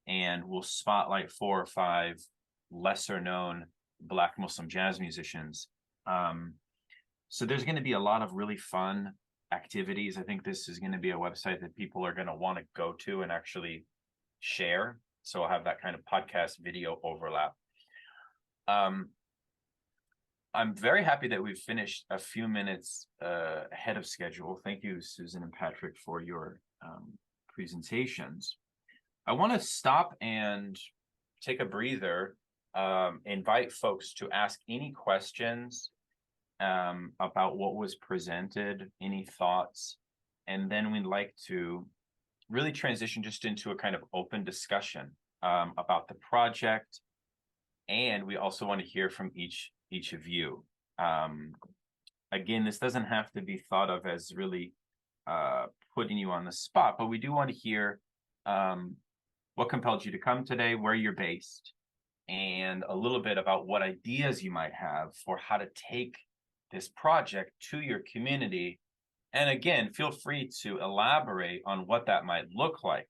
And we'll spotlight 4 or 5 lesser known Black Muslim jazz musicians. So there's going to be a lot of really fun activities. I think this is going to be a website that people are going to want to go to and actually share. So I'll have that kind of podcast video overlap. I'm very happy that we've finished a few minutes ahead of schedule. Thank you, Susan and Patrick, for your presentations. I want to stop and take a breather, invite folks to ask any questions about what was presented, any thoughts, and then we'd like to really transition just into a kind of open discussion about the project. And we also want to hear from each of you. Again, this doesn't have to be thought of as really putting you on the spot, but we do want to hear what compelled you to come today, where you're based, and a little bit about what ideas you might have for how to take this project to your community. And again, feel free to elaborate on what that might look like,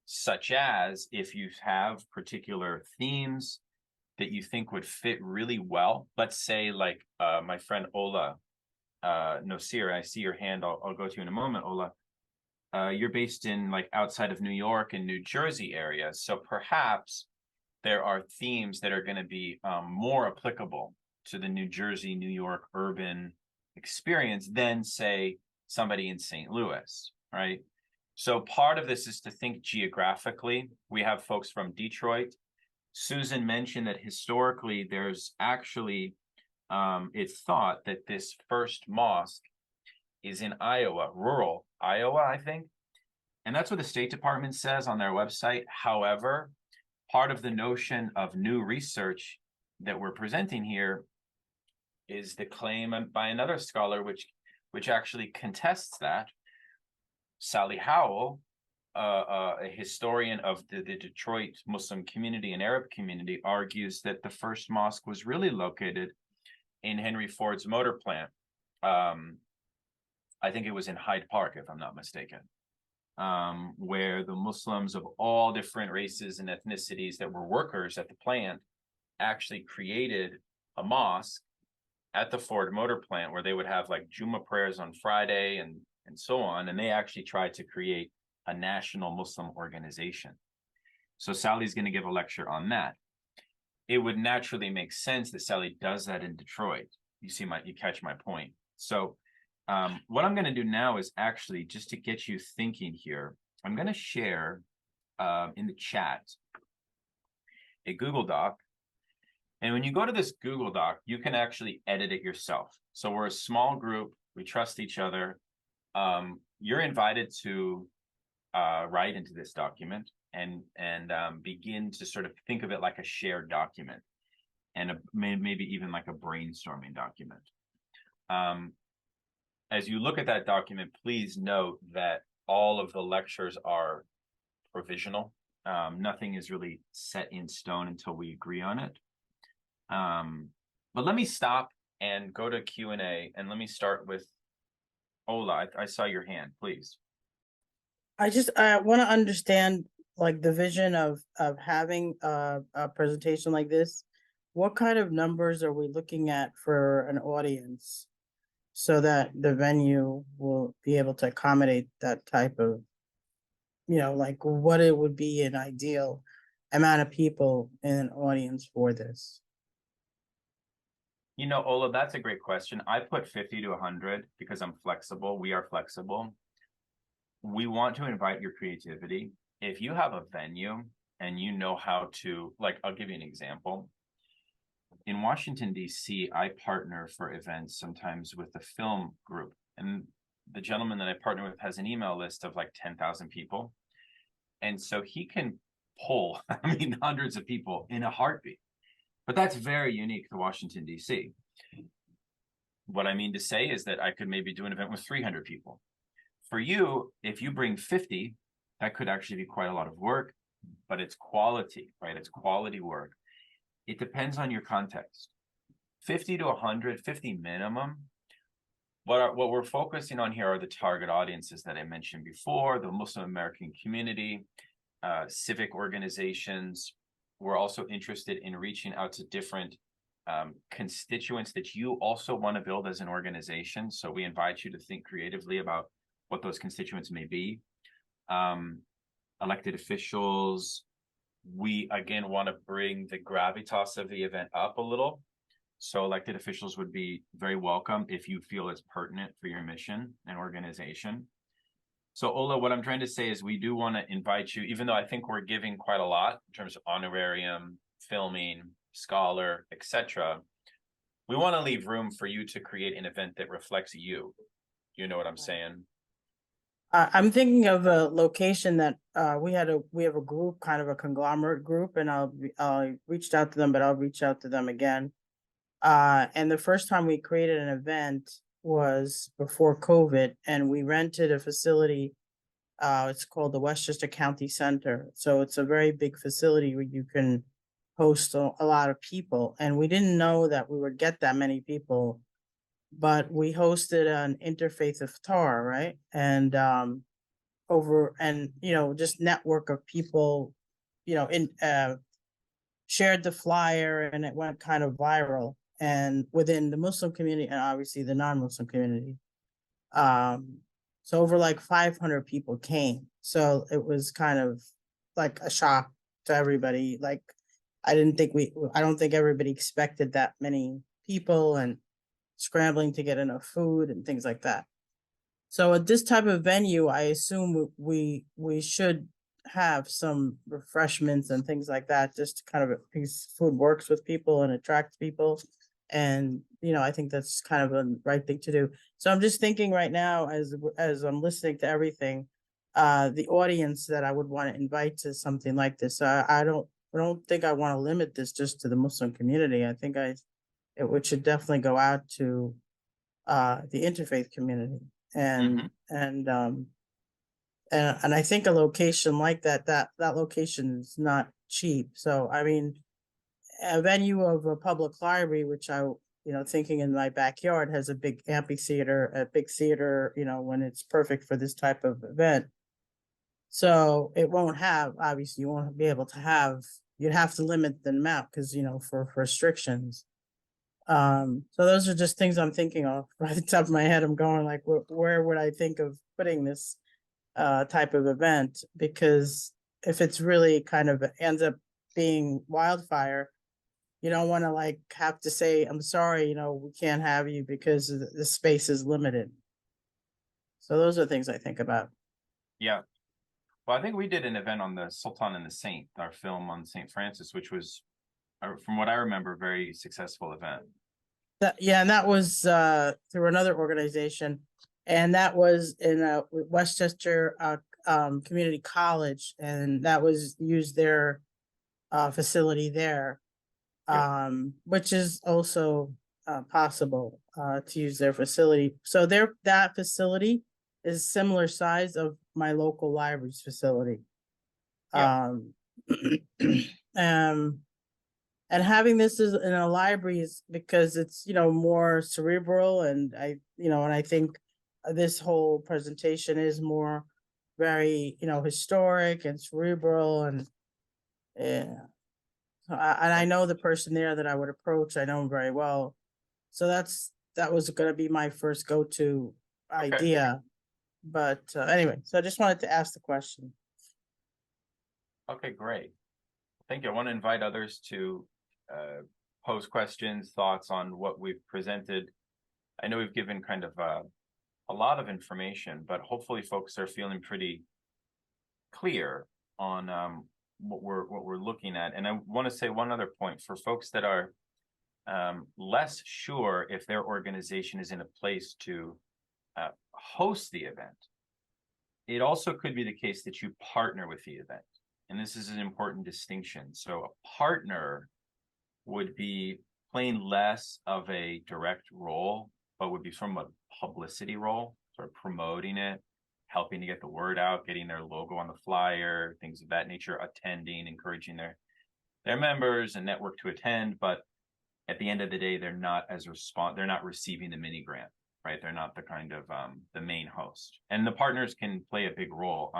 such as if you have particular themes that you think would fit really well. Let's say like my friend Ola Nosir, I see your hand, I'll go to you in a moment, Ola. You're based in like outside of New York and New Jersey area. So perhaps there are themes that are going to be more applicable to the New Jersey, New York urban experience than say somebody in St. Louis, right? So part of this is to think geographically. We have folks from Detroit. Susan mentioned that historically there's actually, it's thought that this first mosque is in Iowa, rural Iowa, I think. And that's what the State Department says on their website. However, part of the notion of new research that we're presenting here is the claim by another scholar, which actually contests that. Sally Howell, a historian of the Detroit Muslim community and Arab community, argues that the first mosque was really located in Henry Ford's motor plant. I think it was in Hyde Park, if I'm not mistaken, where the Muslims of all different races and ethnicities that were workers at the plant actually created a mosque at the Ford motor plant where they would have like Jumu'ah prayers on Friday and so on. And they actually tried to create a national Muslim organization. So Sally's going to give a lecture on that. It would naturally make sense that Sally does that in Detroit. You catch my point. So What I'm going to do now is actually just to get you thinking here, I'm going to share in the chat a Google Doc. And when you go to this Google Doc, you can actually edit it yourself. So we're a small group. We trust each other. You're invited to write into this document and begin to sort of think of it like a shared document and maybe even like a brainstorming document. As you look at that document, please note that all of the lectures are provisional. Nothing is really set in stone until we agree on it. But let me stop and go to Q&A, and let me start with Ola. I saw your hand, please. I want to understand like the vision of having a presentation like this. What kind of numbers are we looking at for an audience so that the venue will be able to accommodate that type of, like what it would be an ideal amount of people in an audience for this? Ola, that's a great question. I put 50 to 100 because I'm flexible. We are flexible. We want to invite your creativity. If you have a venue and you know how to, like, I'll give you an example. In Washington, D.C., I partner for events sometimes with the film group. And the gentleman that I partner with has an email list of like 10,000 people. And so he can pull, hundreds of people in a heartbeat. But that's very unique to Washington, D.C. What I mean to say is that I could maybe do an event with 300 people. For you, if you bring 50, that could actually be quite a lot of work, but it's quality, right? It's quality work. It depends on your context. 50 to 100, 50 minimum. What we're focusing on here are the target audiences that I mentioned before, the Muslim American community, civic organizations. We're also interested in reaching out to different constituents that you also want to build as an organization. So we invite you to think creatively about what those constituents may be. Elected officials. We, again, want to bring the gravitas of the event up a little. So elected officials would be very welcome if you feel it's pertinent for your mission and organization. So Ola, what I'm trying to say is we do want to invite you, even though I think we're giving quite a lot in terms of honorarium, filming, scholar, etc. We want to leave room for you to create an event that reflects you. You know what I'm saying? I'm thinking of a location that we have a group, kind of a conglomerate group, and I reached out to them, but I'll reach out to them again. And the first time we created an event was before COVID, and we rented a facility. It's called the Westchester County Center. So it's a very big facility where you can host a lot of people. And we didn't know that we would get that many people, but we hosted an interfaith iftar, right? And just network of people, shared the flyer, and it went kind of viral. And within the Muslim community and obviously the non-Muslim community. So over like 500 people came. So it was kind of like a shock to everybody. Like, I don't think everybody expected that many people and scrambling to get enough food and things like that. So at this type of venue, I assume we should have some refreshments and things like that, just to kind of, because food works with people and attracts people. And, I think that's kind of the right thing to do. So I'm just thinking right now, as I'm listening to everything, the audience that I would want to invite to something like this. I don't think I want to limit this just to the Muslim community. I think it should definitely go out to the interfaith community. And I think a location like that location is not cheap. So I mean, a venue of a public library, which I, thinking in my backyard, has a big amphitheater, a big theater, when it's perfect for this type of event. So it won't have, obviously you won't be able to have, you'd have to limit the amount because, for restrictions. So those are just things I'm thinking of right at the top of my head. I'm going like, where would I think of putting this type of event? Because if it's really kind of ends up being wildfire, you don't want to like have to say, I'm sorry, we can't have you because the space is limited. So those are things I think about. Yeah. Well, I think we did an event on the Sultan and the Saint, our film on Saint Francis, which was, from what I remember, a very successful event. And that was through another organization, and that was in Westchester Community College, and that was used their facility there, which is also possible to use their facility. So that facility is similar size of my local library's facility. And having this is in a library is because it's, more cerebral, and I think this whole presentation is more very, historic and cerebral, and yeah. And I know the person there that I would approach, I know him very well. So that was going to be my first go-to idea. But anyway, so I just wanted to ask the question. Okay, great. Thank you. I want to invite others to pose questions, thoughts on what we've presented. I know we've given kind of a lot of information, but hopefully folks are feeling pretty clear on what we're looking at. And I want to say one other point for folks that are less sure if their organization is in a place to host the event. It also could be the case that you partner with the event. And this is an important distinction. So a partner would be playing less of a direct role, but would be from a publicity role, sort of promoting it, helping to get the word out, getting their logo on the flyer, things of that nature, attending, encouraging their members and network to attend. But at the end of the day, they're not they're not receiving the mini grant, right? They're not the kind of the main host. And the partners can play a big role.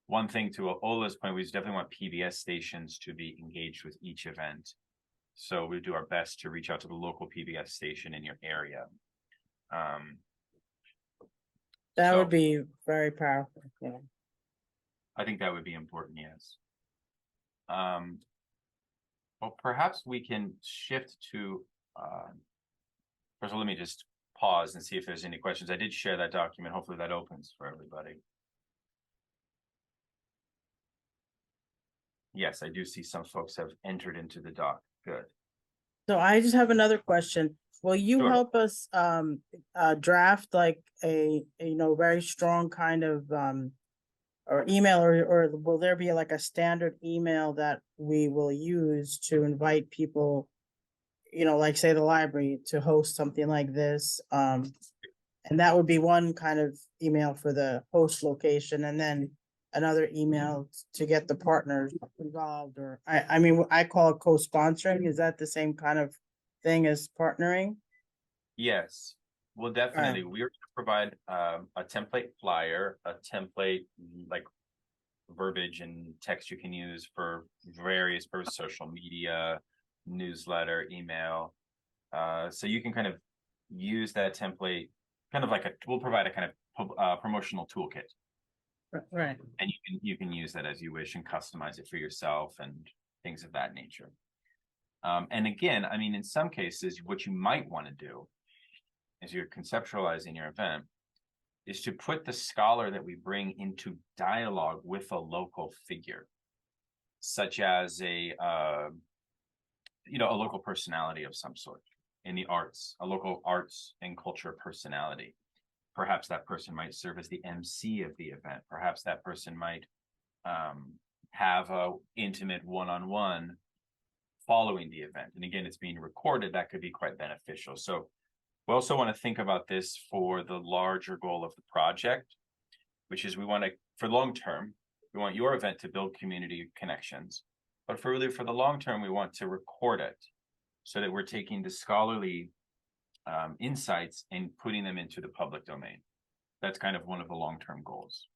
One thing to Ola's point, we definitely want PBS stations to be engaged with each event. So we do our best to reach out to the local PBS station in your area. That would be very powerful. Yeah. I think that would be important, yes. Well, perhaps we can shift to, first of all, let me just pause and see if there's any questions. I did share that document. Hopefully that opens for everybody. Yes, I do see some folks have entered into the doc. Good. So I just have another question. Will you Sure. help us draft like a very strong kind of or email, or will there be like a standard email that we will use to invite people, like say the library to host something like this? And that would be one kind of email for the host location, and then another email to get the partners involved, or I mean, I call it co-sponsoring. Is that the same kind of thing as partnering? Yes, well, definitely. We're going to provide a template flyer, a template like verbiage and text you can use for various purposes, social media, newsletter, email. So you can kind of use that template, kind of like we'll provide a kind of promotional toolkit. Right. And you can use that as you wish and customize it for yourself and things of that nature. And again, I mean, in some cases, what you might want to do as you're conceptualizing your event is to put the scholar that we bring into dialogue with a local figure, such as a local personality of some sort in the arts, a local arts and culture personality. Perhaps that person might serve as the MC of the event. Perhaps that person might have a intimate one-on-one following the event. And again, it's being recorded. That could be quite beneficial. So we also want to think about this for the larger goal of the project, which is we want to, for long term, we want your event to build community connections. But for the long term, we want to record it so that we're taking the scholarly insights and putting them into the public domain. That's kind of one of the long-term goals.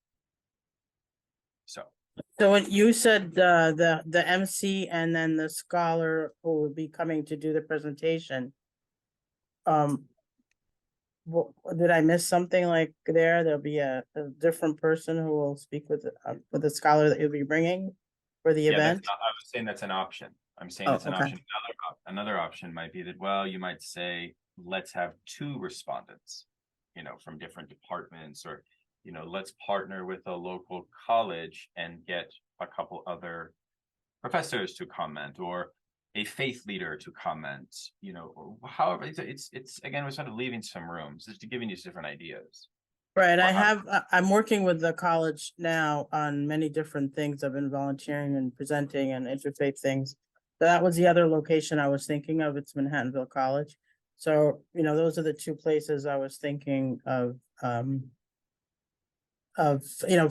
So when you said the MC and then the scholar who will be coming to do the presentation, did I miss something like there? There'll be a different person who will speak with the scholar that you'll be bringing for the event. I was saying that's an option. I'm saying it's an option. Another option might be that, well, you might say, let's have two respondents. from different departments, or, let's partner with a local college and get a couple other professors to comment, or a faith leader to comment, or however, it's again, we're sort of leaving some rooms just to giving you different ideas. Right, Wow. I'm working with the college now on many different things. I've been volunteering and presenting and interfaith things. That was the other location I was thinking of. It's Manhattanville College. So, those are the two places I was thinking of,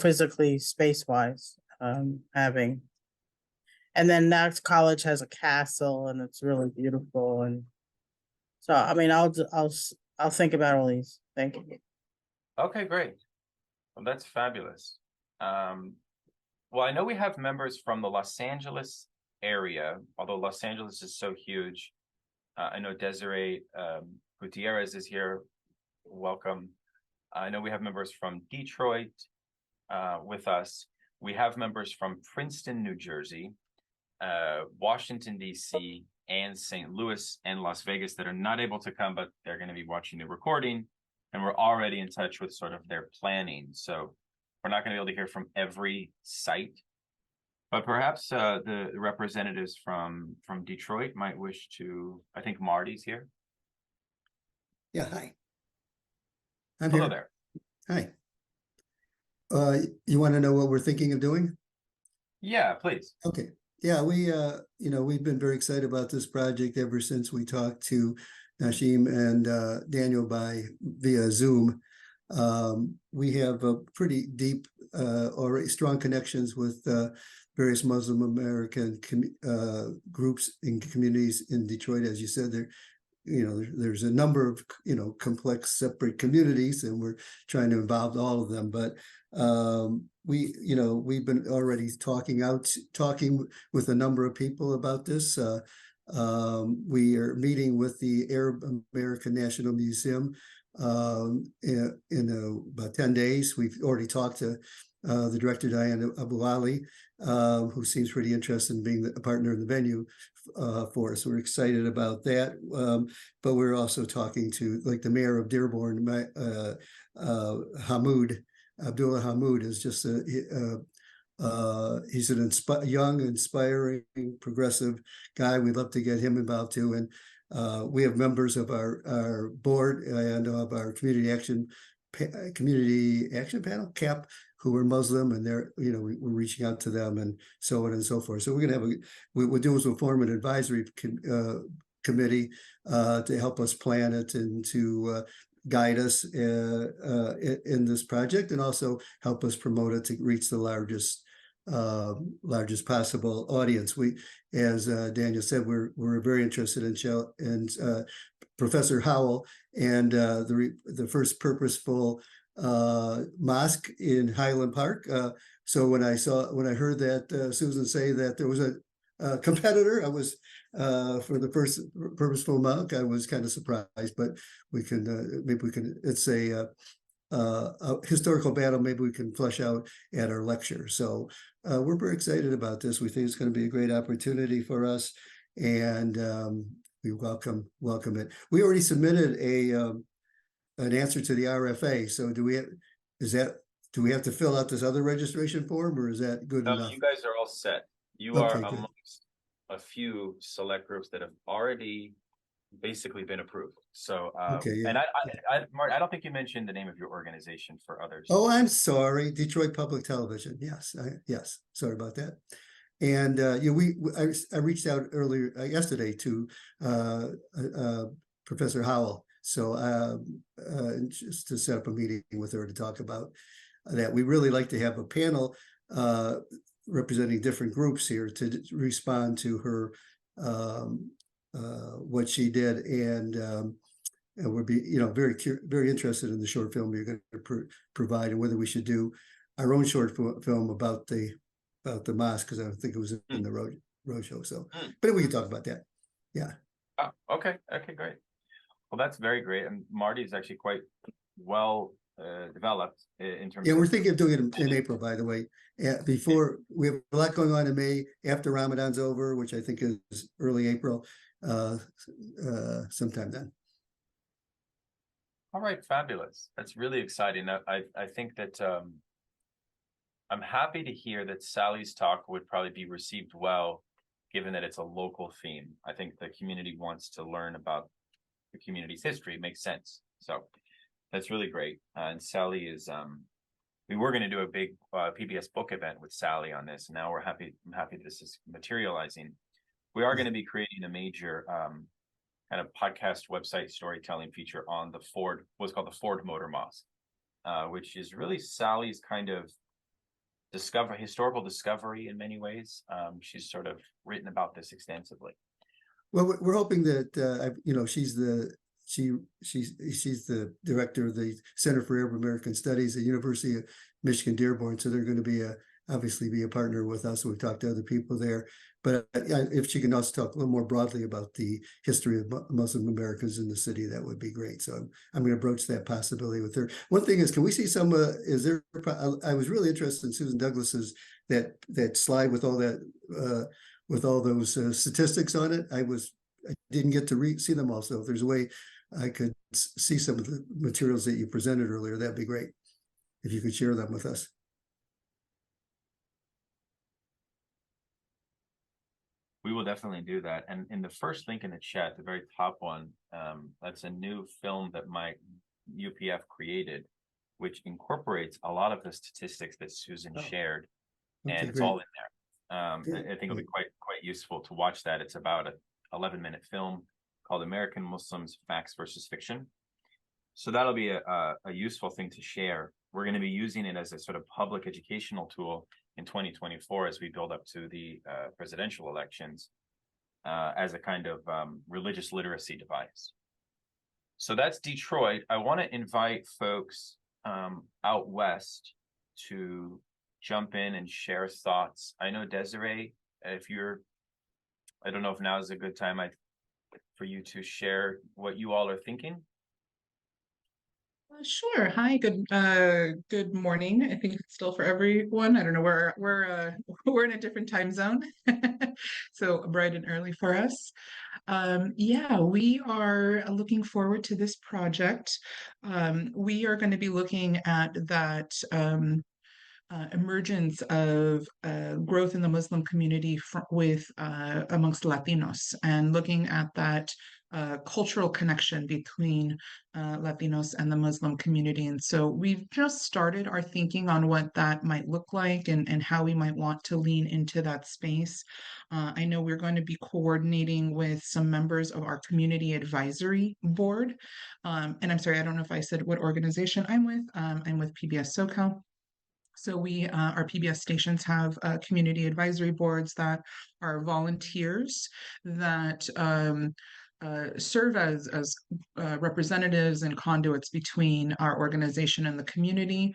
physically, space-wise, having. And then that college has a castle and it's really beautiful. And so, I'll think about all these. Thank you. Okay, great. Well, that's fabulous. Well, I know we have members from the Los Angeles area, although Los Angeles is so huge. I know Desiree Gutierrez is here. Welcome. I know we have members from Detroit with us. We have members from Princeton, New Jersey, Washington, D.C., and St. Louis and Las Vegas that are not able to come, but they're going to be watching the recording. And we're already in touch with sort of their planning. So we're not going to be able to hear from every site. But perhaps the representatives from Detroit might wish to, I think Marty's here. Yeah, hi. I'm Hello here. there. Hi. You want to know what we're thinking of doing? Yeah, please. Okay. Yeah, we've been very excited about this project ever since we talked to Nashim and Daniel via Zoom. We have a pretty deep or strong connections with various Muslim American groups and communities in Detroit. As you said, there's a number of complex separate communities, and we're trying to involve all of them. But we've been already talking with a number of people about this. We are meeting with the Arab American National Museum in about 10 days. We've already talked to the director, Diana Abu Ali, who seems pretty interested in being a partner in the venue for us. We're excited about that. But we're also talking to the mayor of Dearborn, Abdullah Hamoud is just he's an young, inspiring, progressive guy. We'd love to get him involved too. And we have members of our board and of our community action panel, CAP, who are Muslim, and we're reaching out to them and so on and so forth. So we're gonna have we'll do is we'll form an advisory committee to help us plan it and to guide us in this project, and also help us promote it to reach the largest possible audience. We, as Daniel said, we're very interested in Professor Howell and the first purposeful mosque in Highland Park. So when I heard that Susan say that there was a competitor, I was for the first purposeful mosque, I was kind of surprised. But we can maybe we can. It's a historical battle. Maybe we can flesh out at our lecture. So we're very excited about this. We think it's going to be a great opportunity for us, and we welcome it. We already submitted an answer to the RFA. So do we have to fill out this other registration form, or is that good enough? You guys are all set. You are amongst a few select groups that have already basically been approved. So and Mark, I don't think you mentioned the name of your organization for others. Oh, I'm sorry. Detroit Public Television. Yes. Yes. Sorry about that. And I reached out earlier yesterday to Professor Howell. So just to set up a meeting with her to talk about that. We really like to have a panel representing different groups here to respond to her what she did, and would be very interested in the short film you're going to provide, and whether we should do our own short film about the mosque, because I don't think it was in the road show. So, but we can talk about that. Yeah. Oh, okay, great. Well, that's very great, and Marty is actually quite well developed in terms. Yeah, we're thinking of doing it in April, by the way. Before, we have a lot going on in May after Ramadan's over, which I think is early April, sometime then. All right, fabulous. That's really exciting. I think that I'm happy to hear that Sally's talk would probably be received well, given that it's a local theme. I think the community wants to learn about the community's history. It makes sense. So that's really great. And Sally is, we were going to do a big PBS book event with Sally on this. And now I'm happy this is materializing. We are going to be creating a major kind of podcast website storytelling feature on the what's called the Ford Motor Mosque, which is really Sally's kind of historical discovery in many ways. She's sort of written about this extensively. Well, we're hoping that she's the director of the Center for Arab American Studies at University of Michigan Dearborn, so they're going to be obviously be a partner with us. We've talked to other people there, but if she can also talk a little more broadly about the history of Muslim Americans in the city, that would be great. So I'm going to broach that possibility with her. One thing is, can we see some? I was really interested in Susan Douglas's that slide with all that with all those statistics on it. I didn't get to see them all. So if there's a way I could see some of the materials that you presented earlier, that'd be great. If you could share them with us. We will definitely do that. And in the first link in the chat, the very top one, that's a new film that my UPF created, which incorporates a lot of the statistics that Susan shared, and it's all in there. I think it'll be quite useful to watch that. It's about an 11-minute film called American Muslims, Facts versus Fiction. So that'll be a useful thing to share. We're going to be using it as a sort of public educational tool in 2024 as we build up to the presidential elections as a kind of religious literacy device. So that's Detroit. I want to invite folks out west to jump in and share thoughts. I know Desiree, I don't know if now is a good time for you to share what you all are thinking. Sure. Hi. Good morning. I think it's still for everyone. I don't know. We're in a different time zone, so bright and early for us. Yeah, we are looking forward to this project. We are going to be looking at that emergence of growth in the Muslim community amongst Latinos, and looking at that cultural connection between Latinos and the Muslim community. And so we've just started our thinking on what that might look like and how we might want to lean into that space. I know we're going to be coordinating with some members of our community advisory board. And I'm sorry, I don't know if I said what organization I'm with. I'm with PBS SoCal. So our PBS stations have community advisory boards that are volunteers that serve as representatives and conduits between our organization and the community.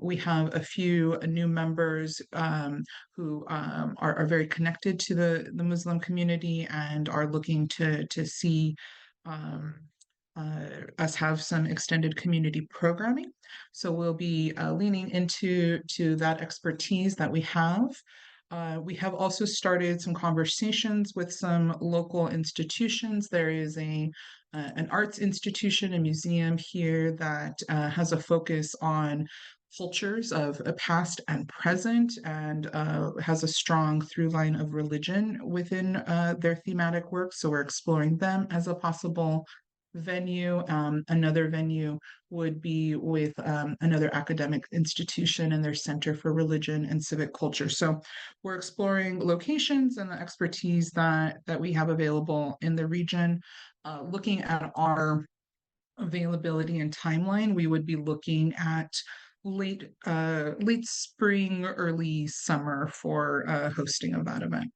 We have a few new members who are very connected to the Muslim community and are looking to see us have some extended community programming. So we'll be leaning into that expertise that we have. We have also started some conversations with some local institutions. There is an arts institution, a museum here that has a focus on cultures of past and present, and has a strong through line of religion within their thematic work. So we're exploring them as a possible venue. Another venue would be with another academic institution and their Center for Religion and Civic Culture. So we're exploring locations and the expertise that we have available in the region. Looking at our availability and timeline, we would be looking at late spring, early summer for hosting of that event.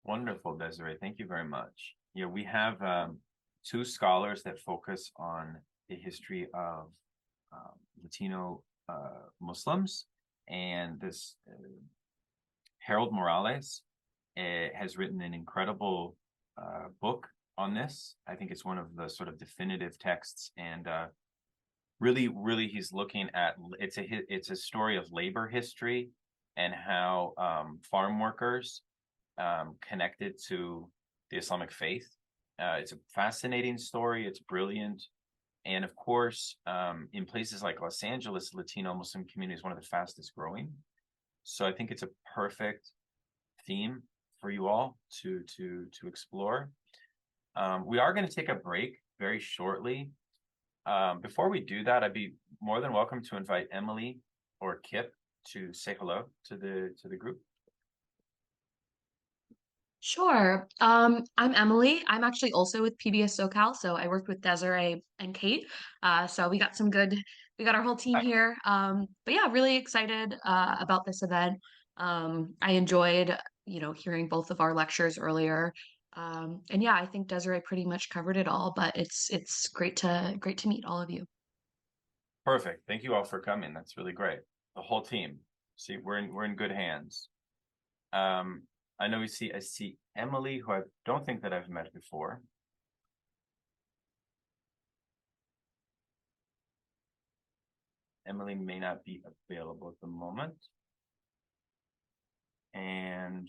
Wonderful, Desiree. Thank you very much. Yeah, we have two scholars that focus on the history of Latino Muslims, and this Harold Morales has written an incredible book on this. I think it's one of the sort of definitive texts, and really he's looking at it's a story of labor history and how farm workers connected to the Islamic faith It's a fascinating story. It's brilliant. And of course, in places like Los Angeles, Latino Muslim community is one of the fastest growing. So I think it's a perfect theme for you all to explore. We are going to take a break very shortly. Before we do that, I'd be more than welcome to invite Emily or Kip to say hello to the group. Sure. I'm Emily. I'm actually also with PBS SoCal, so I worked with Desiree and Kate. So we got our whole team here. But yeah, really excited about this event. I enjoyed, hearing both of our lectures earlier. And yeah, I think Desiree pretty much covered it all, but it's great to meet all of you. Perfect. Thank you all for coming. That's really great. The whole team. See, we're in good hands. I know I see Emily, who I don't think that I've met before. Emily may not be available at the moment. And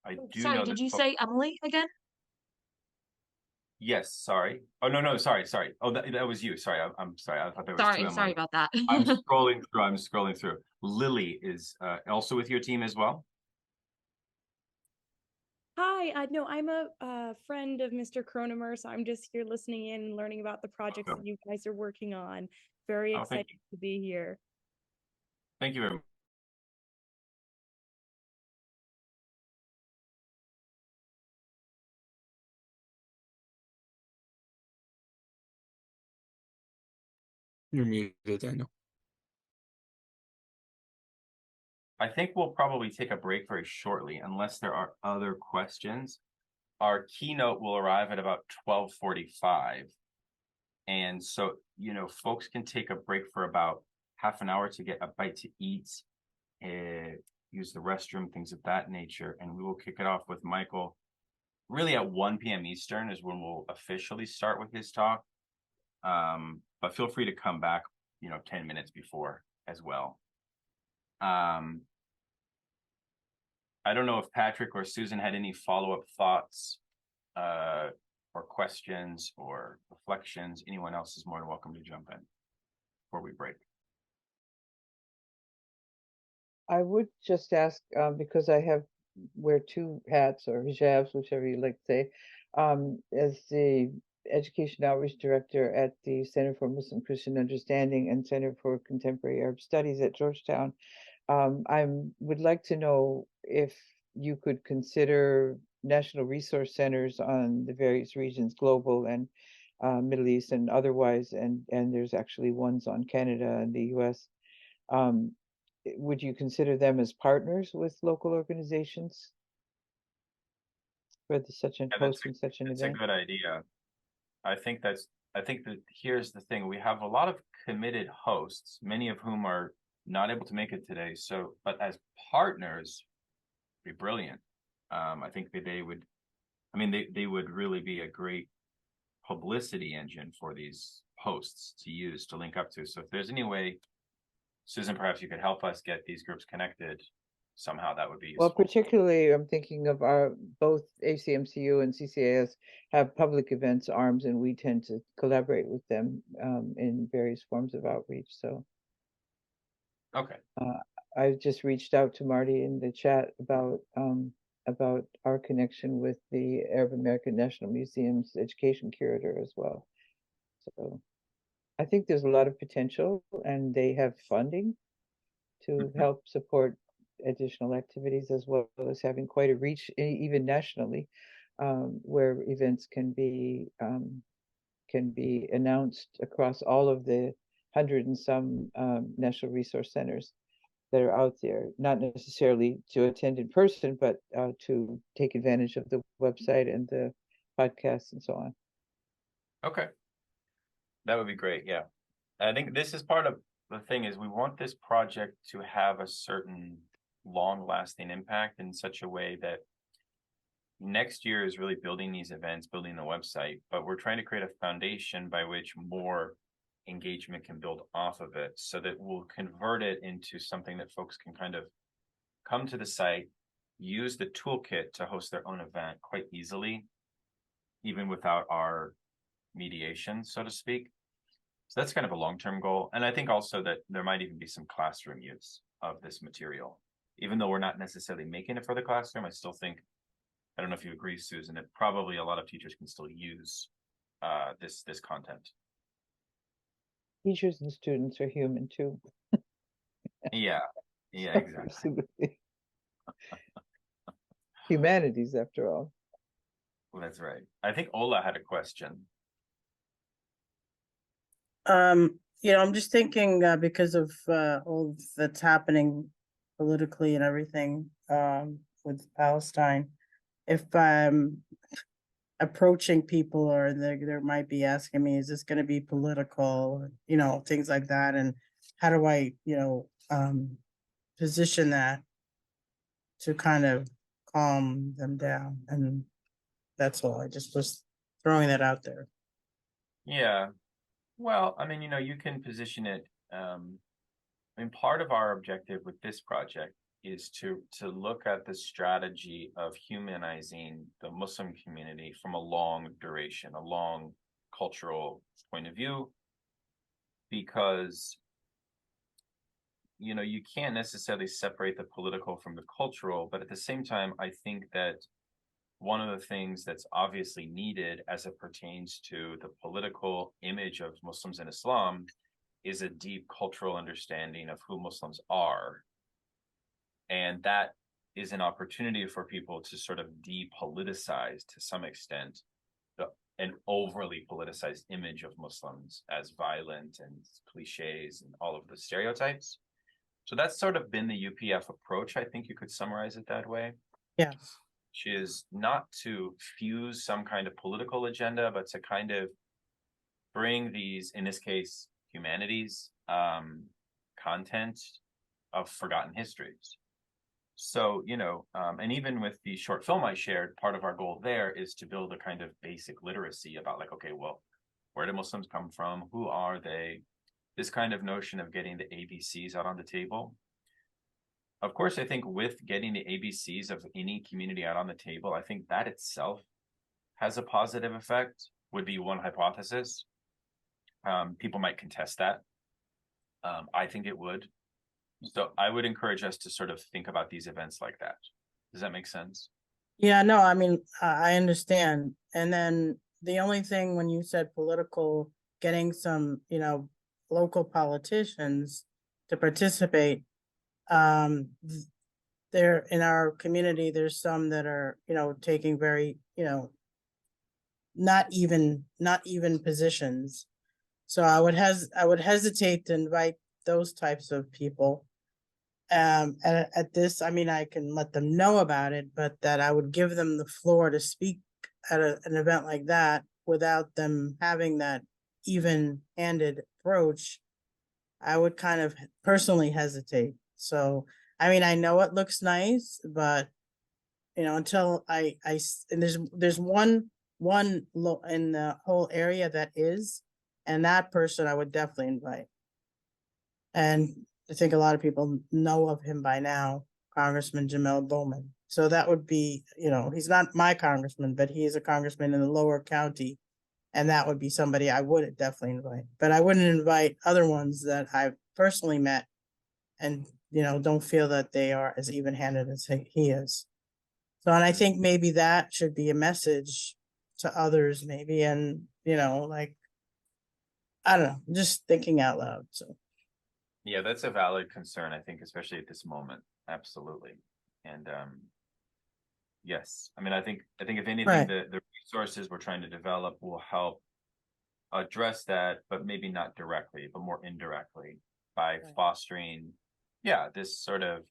I do Sorry, know did that you say Emily again? Yes, sorry. Oh, no, sorry. Oh, that was you. Sorry, I'm sorry. I thought there was two Sorry Emily. about that. I'm scrolling through. Lily is also with your team as well? Hi, no, I'm a friend of Mr. Kronemer, so I'm just here listening in and learning about the projects that you guys are working on. Very Oh, excited to be here. Thank you very much. You're muted, Daniel. I think we'll probably take a break very shortly, unless there are other questions. Our keynote will arrive at about 12:45. And so, folks can take a break for about half an hour to get a bite to eat, use the restroom, things of that nature. And we will kick it off with Michael. Really at 1 p.m. Eastern is when we'll officially start with his talk. But feel free to come back, 10 minutes before as well. I don't know if Patrick or Susan had any follow-up thoughts or questions or reflections. Anyone else is more than welcome to jump in before we break. I would just ask, because I wear two hats or hijabs, whichever you like to say, as the Education Outreach Director at the Center for Muslim Christian Understanding and Center for Contemporary Arab Studies at Georgetown. I would like to know if you could consider national resource centers on the various regions, global and Middle East and otherwise, and there's actually ones on Canada and the US. Would you consider them as partners with local organizations for hosting such an It's event? a good idea. I think that here's the thing. We have a lot of committed hosts, many of whom are not able to make it today. So, but as partners, be brilliant. I think that they would really be a great publicity engine for these hosts to use to link up to. So if there's any way, Susan, perhaps you could help us get these groups connected somehow, that would be useful. Well, particularly I'm thinking of both ACMCU and CCAS have public events arms, and we tend to collaborate with them in various forms of outreach. So okay. I just reached out to Marty in the chat about our connection with the Arab American National Museum's education curator as well. So I think there's a lot of potential, and they have funding to help support additional activities, as well as having quite a reach, even nationally, where events can be announced across all of the 100 and some national resource centers that are out there, not necessarily to attend in person, but to take advantage of the website and the podcasts and so on. Okay. That would be great. Yeah. I think this is part of the thing is we want this project to have a certain long-lasting impact in such a way that next year is really building these events, building the website, but we're trying to create a foundation by which more engagement can build off of it, so that we'll convert it into something that folks can kind of come to the site, use the toolkit to host their own event quite easily, even without our mediation, so to speak. So that's kind of a long-term goal. And I think also that there might even be some classroom use of this material. Even though we're not necessarily making it for the classroom, I still think, I don't know if you agree, Susan, that probably a lot of teachers can still use this content. Teachers and students are human too. Yeah, yeah, exactly. Absolutely. Humanities, after all. Well, that's right. I think Ola had a question. I'm just thinking because of all that's happening politically and everything with Palestine, if I'm approaching people or they might be asking me, is this going to be political, things like that, and how do I, position that to kind of calm them down? And that's all. I just was throwing that out there. Yeah. Well, I mean, you can position it. I mean, part of our objective with this project is to look at the strategy of humanizing the Muslim community from a long duration, a long cultural point of view, because you can't necessarily separate the political from the cultural, but at the same time, I think that one of the things that's obviously needed as it pertains to the political image of Muslims and Islam is a deep cultural understanding of who Muslims are. And that is an opportunity for people to sort of depoliticize to some extent an overly politicized image of Muslims as violent and cliches and all of the stereotypes. So that's sort of been the UPF approach. I think you could summarize it that way. Yes. Which is not to fuse some kind of political agenda, but to kind of bring these, in this case, humanities content of forgotten histories. So, and even with the short film I shared, part of our goal there is to build a kind of basic literacy about like, okay, well, where do Muslims come from? Who are they? This kind of notion of getting the ABCs out on the table. Of course, I think with getting the ABCs of any community out on the table, I think that itself has a positive effect, would be one hypothesis. People might contest that. I think it would. So I would encourage us to sort of think about these events like that. Does that make sense? Yeah, no, I mean, I understand. And then the only thing when you said political, getting some, local politicians to participate, there in our community, there's some that are, taking very, not even positions. So I would hesitate to invite those types of people. And at this, I mean, I can let them know about it, but that I would give them the floor to speak at an event like that without them having that even-handed approach, I would kind of personally hesitate. So, I mean, I know it looks nice, but until and there's one in the whole area that is, and that person I would definitely invite. And I think a lot of people know of him by now, Congressman Jamel Bowen. So that would be, he's not my congressman, but he is a congressman in the lower county. And that would be somebody I would definitely invite. But I wouldn't invite other ones that I've personally met and, don't feel that they are as even-handed as he is. So, and I think maybe that should be a message to others, maybe. And, like, I don't know, just thinking out loud. So. Yeah, that's a valid concern, I think, especially at this moment. Absolutely. And yes, I mean, I think if anything, Right. the resources we're trying to develop will help address that, but maybe not directly, but more indirectly by fostering, this sort of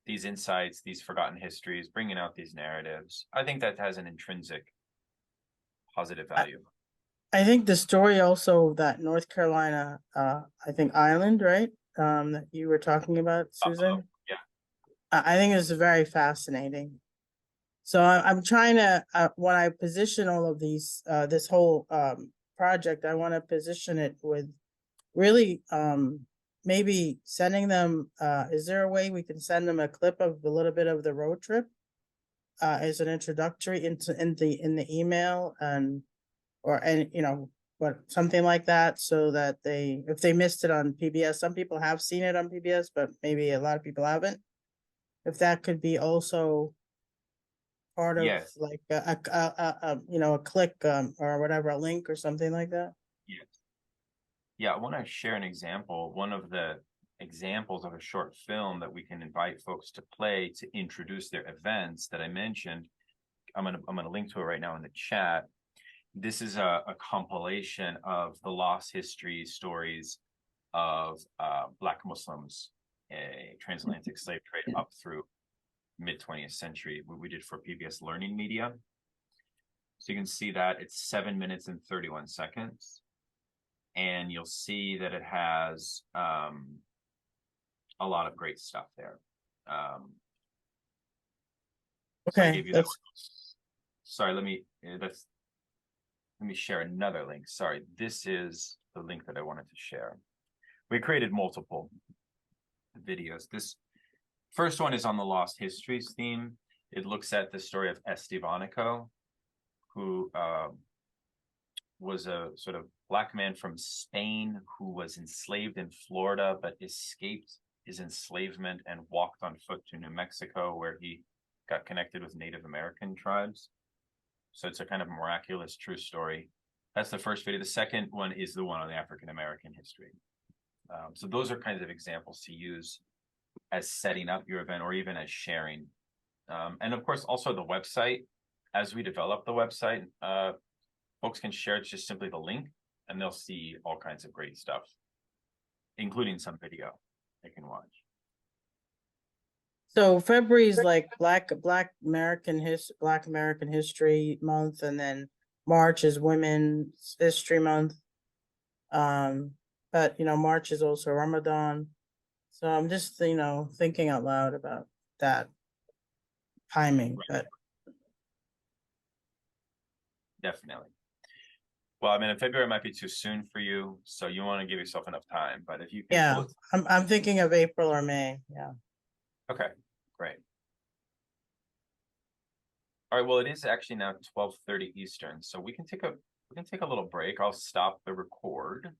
these insights, these forgotten histories, bringing out these narratives. I think that has an intrinsic positive value. I think the story also that North Carolina, I think island, right? That you were talking about, Susan. Yeah. I think it's very fascinating. So I'm trying to, when I position all of these, this whole project, I want to position it with really maybe sending them. Is there a way we can send them a clip of a little bit of the road trip? as an introductory in the email and you know, what, something like that, so that if they missed it on PBS, some people have seen it on PBS, but maybe a lot of people haven't. If that could be also part of Yes. like you know, a click or whatever, a link or something like that. Yes. Yeah, I want to share an example. One of the examples of a short film that we can invite folks to play to introduce their events that I mentioned. I'm gonna link to it right now in the chat. This is a compilation of the lost history stories of Black Muslims, a transatlantic slave trade up through mid 20th century. We did for PBS Learning Media. So you can see that it's 7 minutes and 31 seconds. And you'll see that it has a lot of great stuff there. So I Okay, gave you that. Sorry, let me share another link. Sorry, this is the link that I wanted to share. We created multiple videos. This first one is on the lost histories theme. It looks at the story of Estevanico, who was a sort of Black man from Spain who was enslaved in Florida, but escaped his enslavement and walked on foot to New Mexico, where he got connected with Native American tribes. So it's a kind of miraculous true story. That's the first video. The second one is the one on the African American history. So those are kinds of examples to use as setting up your event or even as sharing. And of course, also the website. As we develop the website, folks can share just simply the link and they'll see all kinds of great stuff, including some video they can watch. So February is like Black American History Month, and then March is Women's History Month. But you know, March is also Ramadan. So I'm just, you know, thinking out loud about that timing, but Definitely. Well, I mean, in February might be too soon for you, so you want to give yourself enough time. But if you can yeah, pull it, I'm thinking of April or May. Yeah. okay, great. All right. Well, it is actually now 12:30 Eastern, so we can take a little break. I'll stop the record.